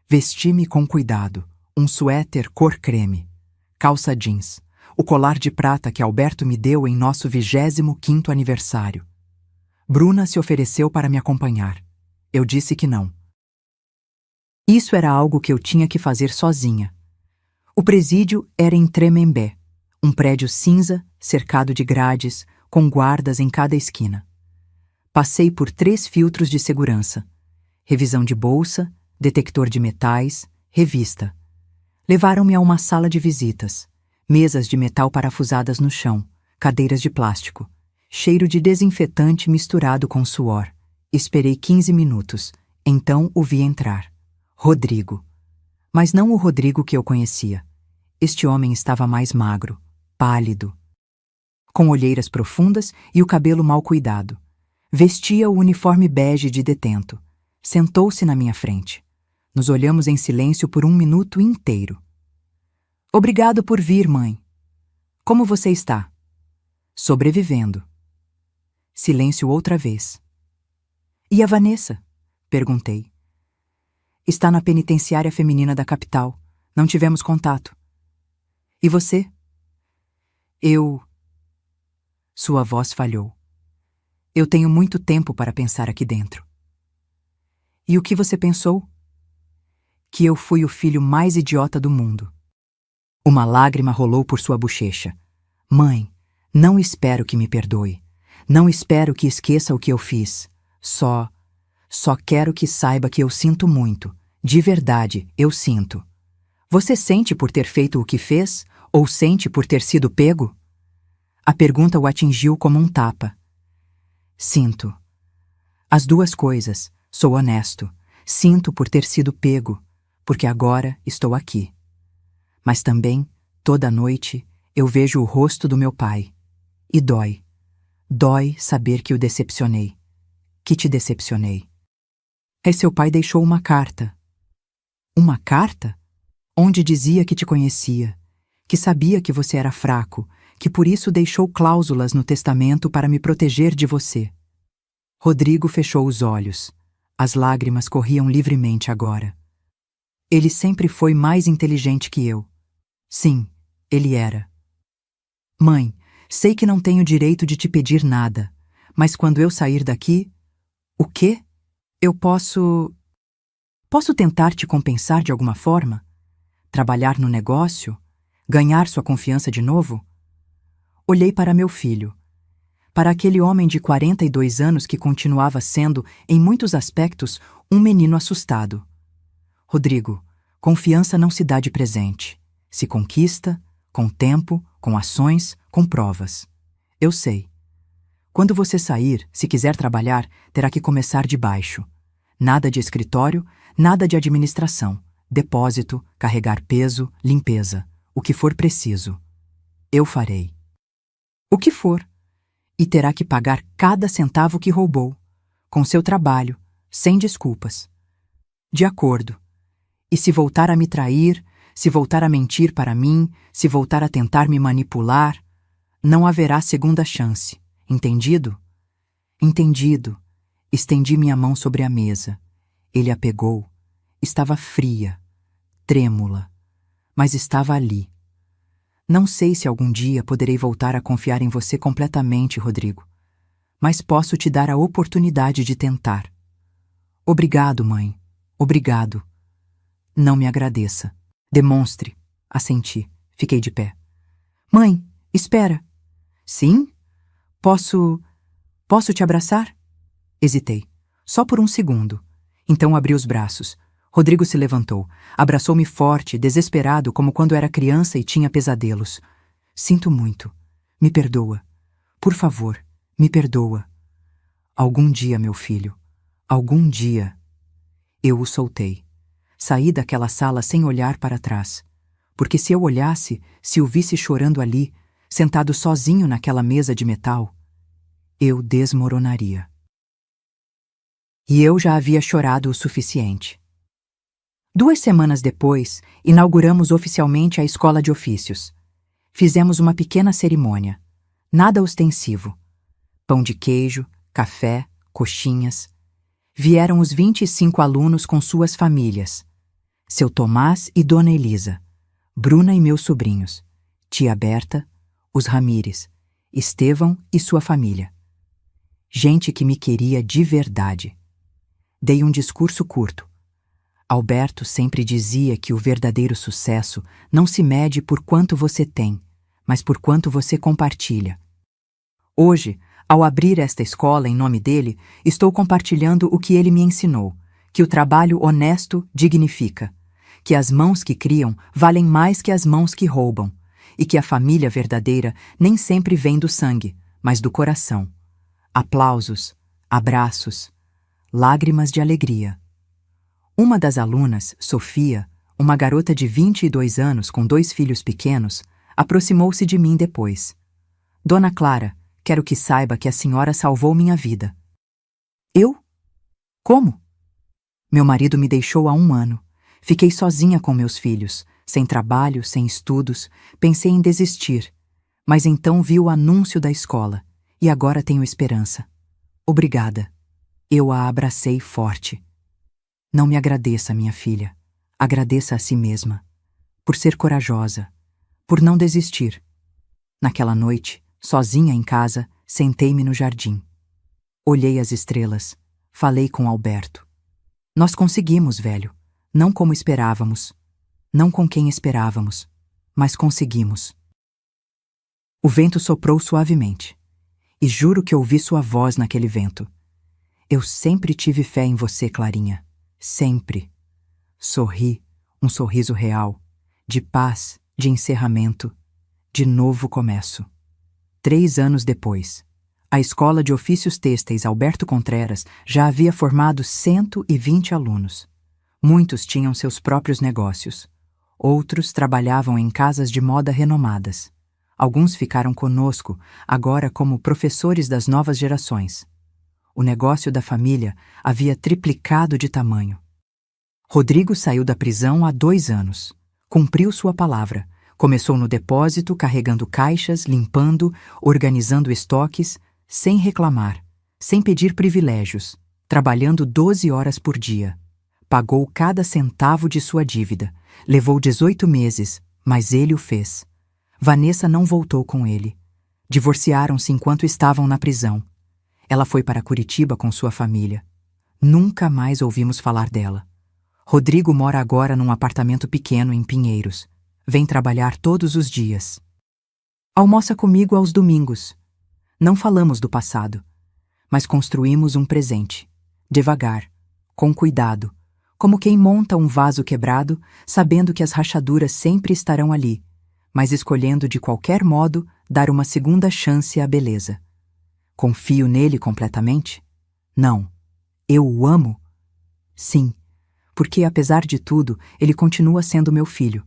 Vesti-me com cuidado, um suéter cor creme, calça jeans, o colar de prata que Alberto me deu em nosso 25º aniversário. Bruna se ofereceu para me acompanhar. Eu disse que não. Isso era algo que eu tinha que fazer sozinha. O presídio era em Tremembé, um prédio cinza, cercado de grades, com guardas em cada esquina. Passei por 3 filtros de segurança: revisão de bolsa, detector de metais, revista. Levaram-me a uma sala de visitas, mesas de metal parafusadas no chão, cadeiras de plástico, cheiro de desinfetante misturado com suor. Esperei 15 minutos, então o vi entrar. Rodrigo. Mas não o Rodrigo que eu conhecia. Este homem estava mais magro, pálido, com olheiras profundas e o cabelo mal cuidado. Vestia o uniforme bege de detento. Sentou-se na minha frente. Nos olhamos em silêncio por 1 minuto inteiro. Obrigado por vir, mãe. Como você está? Sobrevivendo. Silêncio outra vez. E a Vanessa? Perguntei. Está na penitenciária feminina da capital. Não tivemos contato. E você? Eu... Sua voz falhou. Eu tenho muito tempo para pensar aqui dentro. E o que você pensou? Que eu fui o filho mais idiota do mundo. Uma lágrima rolou por sua bochecha. Mãe, não espero que me perdoe. Não espero que esqueça o que eu fiz. Só quero que saiba que eu sinto muito. De verdade, eu sinto. Você sente por ter feito o que fez? Ou sente por ter sido pego? A pergunta o atingiu como um tapa. Sinto. As 2 coisas. Sou honesto. Sinto por ter sido pego, porque agora estou aqui. Mas também, toda noite, eu vejo o rosto do meu pai. E dói. Dói saber que o decepcionei. Que te decepcionei. E seu pai deixou uma carta. Uma carta? Onde dizia que te conhecia, que sabia que você era fraco, que por isso deixou cláusulas no testamento para me proteger de você. Rodrigo fechou os olhos. As lágrimas corriam livremente agora. Ele sempre foi mais inteligente que eu. Sim, ele era. Mãe, sei que não tenho direito de te pedir nada, mas quando eu sair daqui... O quê? Eu posso tentar te compensar de alguma forma? Trabalhar no negócio? Ganhar sua confiança de novo? Olhei para meu filho. Para aquele homem de 42 anos que continuava sendo, em muitos aspectos, um menino assustado. Rodrigo, confiança não se dá de presente. Se conquista, com tempo, com ações, com provas. Eu sei. Quando você sair, se quiser trabalhar, terá que começar de baixo. Nada de escritório, nada de administração. Depósito, carregar peso, limpeza. O que for preciso. Eu farei. O que for. E terá que pagar cada centavo que roubou. Com seu trabalho, sem desculpas. De acordo. E se voltar a me trair, se voltar a mentir para mim, se voltar a tentar me manipular, não haverá segunda chance. Entendido? Entendido. Estendi minha mão sobre a mesa. Ele a pegou. Estava fria. trêmula, mas estava ali. Não sei se algum dia poderei voltar a confiar em você completamente, Rodrigo, mas posso te dar a oportunidade de tentar. Obrigado, mãe. Obrigado. Não me agradeça. Demonstre. Assenti. Fiquei de pé. Mãe, espera. Sim? Posso te abraçar? Hesitei. Só por um segundo. Então abri os braços. Rodrigo se levantou. Abraçou-me forte, desesperado, como quando era criança e tinha pesadelos. Sinto muito. Me perdoa. Por favor, me perdoa. Algum dia, meu filho. Algum dia. Eu o soltei. Saí daquela sala sem olhar para trás. Porque se eu olhasse, se o visse chorando ali, sentado sozinho naquela mesa de metal, eu desmoronaria. E eu já havia chorado o suficiente. 2 semanas depois, inauguramos oficialmente a escola de ofícios. Fizemos uma pequena cerimônia. Nada ostensivo. Pão de queijo, café, coxinhas. Vieram os 25 alunos com suas famílias. Seu Tomás e Dona Elisa, Bruna e meus sobrinhos, tia Berta, os Ramires, Estevão e sua família. Gente que me queria de verdade. Dei um discurso curto. Alberto sempre dizia que o verdadeiro sucesso não se mede por quanto você tem, mas por quanto você compartilha. Hoje, ao abrir esta escola em nome dele, estou compartilhando o que ele me ensinou, que o trabalho honesto dignifica, que as mãos que criam valem mais que as mãos que roubam, e que a família verdadeira nem sempre vem do sangue, mas do coração. Aplausos, abraços, lágrimas de alegria. Uma das alunas, Sofia, uma garota de 22 anos com 2 filhos pequenos, aproximou-se de mim depois. Dona Clara, quero que saiba que a senhora salvou minha vida. Eu? Como? Meu marido me deixou há 1 ano. Fiquei sozinha com meus filhos, sem trabalho, sem estudos. Pensei em desistir. Mas então vi o anúncio da escola. E agora tenho esperança. Obrigada. Eu a abracei forte. Não me agradeça, minha filha. Agradeça a si mesma. Por ser corajosa. Por não desistir. Naquela noite, sozinha em casa, sentei-me no jardim. Olhei as estrelas. Falei com Alberto. Nós conseguimos, velho. Não como esperávamos. Não com quem esperávamos. Mas conseguimos. O vento soprou suavemente. E juro que ouvi sua voz naquele vento. Eu sempre tive fé em você, Clarinha. Sempre. Sorri, um sorriso real. De paz, de encerramento. De novo começo. 3 anos depois, a Escola de Ofícios Têxteis Alberto Contreras já havia formado 120 alunos. Muitos tinham seus próprios negócios. Outros trabalhavam em casas de moda renomadas. Alguns ficaram conosco, agora como professores das novas gerações. O negócio da família havia triplicado de tamanho. Rodrigo saiu da prisão há 2 anos. Cumpriu sua palavra. Começou no depósito, carregando caixas, limpando, organizando estoques, sem reclamar, sem pedir privilégios, trabalhando 12 horas por dia. Pagou cada centavo de sua dívida. Levou 18 meses, mas ele o fez. Vanessa não voltou com ele. Divorciaram-se enquanto estavam na prisão. Ela foi para Curitiba com sua família. Nunca mais ouvimos falar dela. Rodrigo mora agora num apartamento pequeno em Pinheiros. Vem trabalhar todos os dias. Almoça comigo aos domingos. Não falamos do passado, mas construímos um presente. Devagar, com cuidado, como quem monta um vaso quebrado, sabendo que as rachaduras sempre estarão ali, mas escolhendo de qualquer modo dar uma segunda chance à beleza. Confio nele completamente? Não. Eu o amo? Sim, porque apesar de tudo, ele continua sendo meu filho.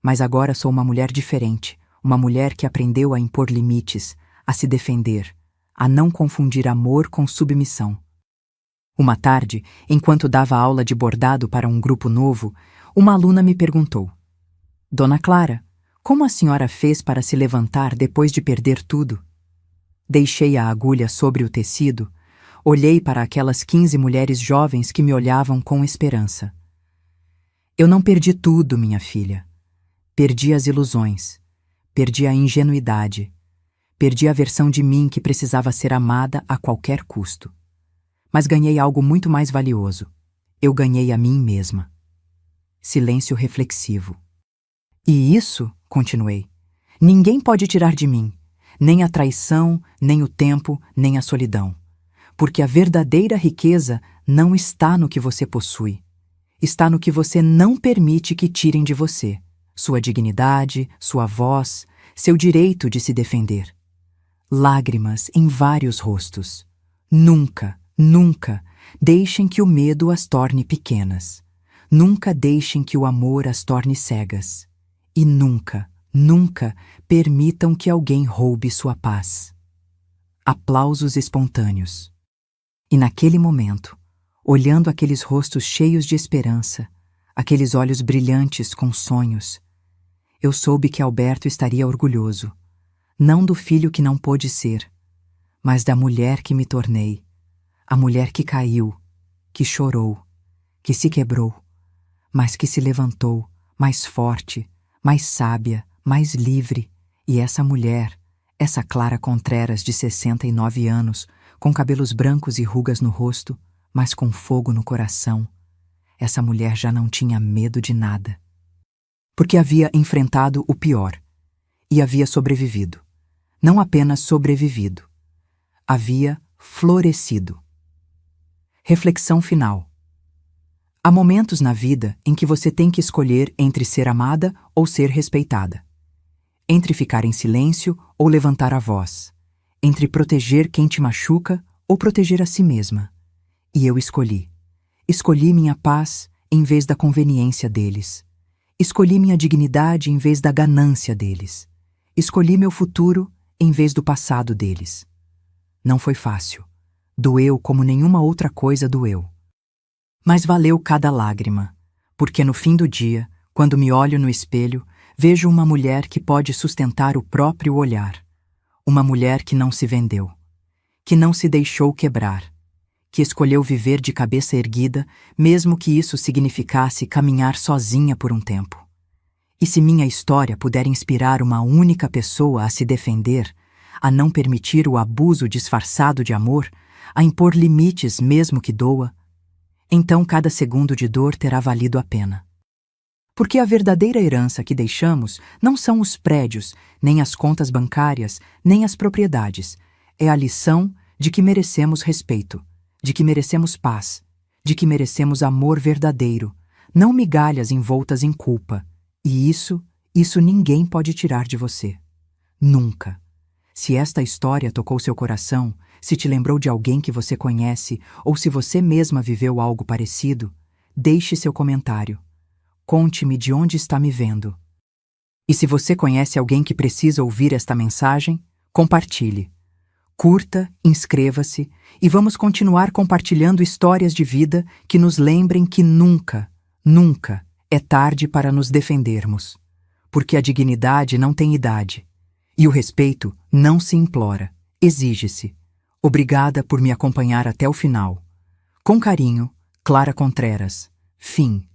Mas agora sou uma mulher diferente, uma mulher que aprendeu a impor limites, a se defender, a não confundir amor com submissão. Uma tarde, enquanto dava aula de bordado para um grupo novo, uma aluna me perguntou: Dona Clara, como a senhora fez para se levantar depois de perder tudo? Deixei a agulha sobre o tecido, olhei para aquelas 15 mulheres jovens que me olhavam com esperança. Eu não perdi tudo, minha filha. Perdi as ilusões. Perdi a ingenuidade. Perdi a versão de mim que precisava ser amada a qualquer custo. Mas ganhei algo muito mais valioso. Eu ganhei a mim mesma. Silêncio reflexivo. E isso, continuei, ninguém pode tirar de mim, nem a traição, nem o tempo, nem a solidão. Porque a verdadeira riqueza não está no que você possui. Está no que você não permite que tirem de você. Sua dignidade, sua voz, seu direito de se defender. Lágrimas em vários rostos. Nunca, nunca deixem que o medo as torne pequenas. Nunca deixem que o amor as torne cegas. E nunca, nunca permitam que alguém roube sua paz. Aplausos espontâneos. E naquele momento, olhando aqueles rostos cheios de esperança, aqueles olhos brilhantes com sonhos, eu soube que Alberto estaria orgulhoso, não do filho que não pôde ser, mas da mulher que me tornei, a mulher que caiu, que chorou, que se quebrou, mas que se levantou mais forte, mais sábia, mais livre, e essa mulher, essa Clara Contreras de 69 anos, com cabelos brancos e rugas no rosto, mas com fogo no coração, essa mulher já não tinha medo de nada. Porque havia enfrentado o pior, e havia sobrevivido. Não apenas sobrevivido, havia florescido. Reflexão final. Há momentos na vida em que você tem que escolher entre ser amada ou ser respeitada. Entre ficar em silêncio ou levantar a voz. Entre proteger quem te machuca ou proteger a si mesma. E eu escolhi. Escolhi minha paz em vez da conveniência deles. Escolhi minha dignidade em vez da ganância deles. Escolhi meu futuro em vez do passado deles. Não foi fácil. Doeu como nenhuma outra coisa doeu. Mas valeu cada lágrima, porque no fim do dia, quando me olho no espelho, vejo uma mulher que pode sustentar o próprio olhar. Uma mulher que não se vendeu, que não se deixou quebrar, que escolheu viver de cabeça erguida, mesmo que isso significasse caminhar sozinha por um tempo. E se minha história puder inspirar uma única pessoa a se defender, a não permitir o abuso disfarçado de amor, a impor limites mesmo que doa, então cada segundo de dor terá valido a pena. Porque a verdadeira herança que deixamos não são os prédios, nem as contas bancárias, nem as propriedades. É a lição de que merecemos respeito, de que merecemos paz, de que merecemos amor verdadeiro, não migalhas envoltas em culpa. E isso ninguém pode tirar de você. Nunca. Se esta história tocou seu coração, se te lembrou de alguém que você conhece, ou se você mesma viveu algo parecido, deixe seu comentário. Conte-me de onde está me vendo. E se você conhece alguém que precisa ouvir esta mensagem, compartilhe. Curta, inscreva-se e vamos continuar compartilhando histórias de vida que nos lembrem que nunca, nunca é tarde para nos defendermos. Porque a dignidade não tem idade. E o respeito não se implora, exige-se. Obrigada por me acompanhar até o final. Com carinho, Clara Contreras. Fim.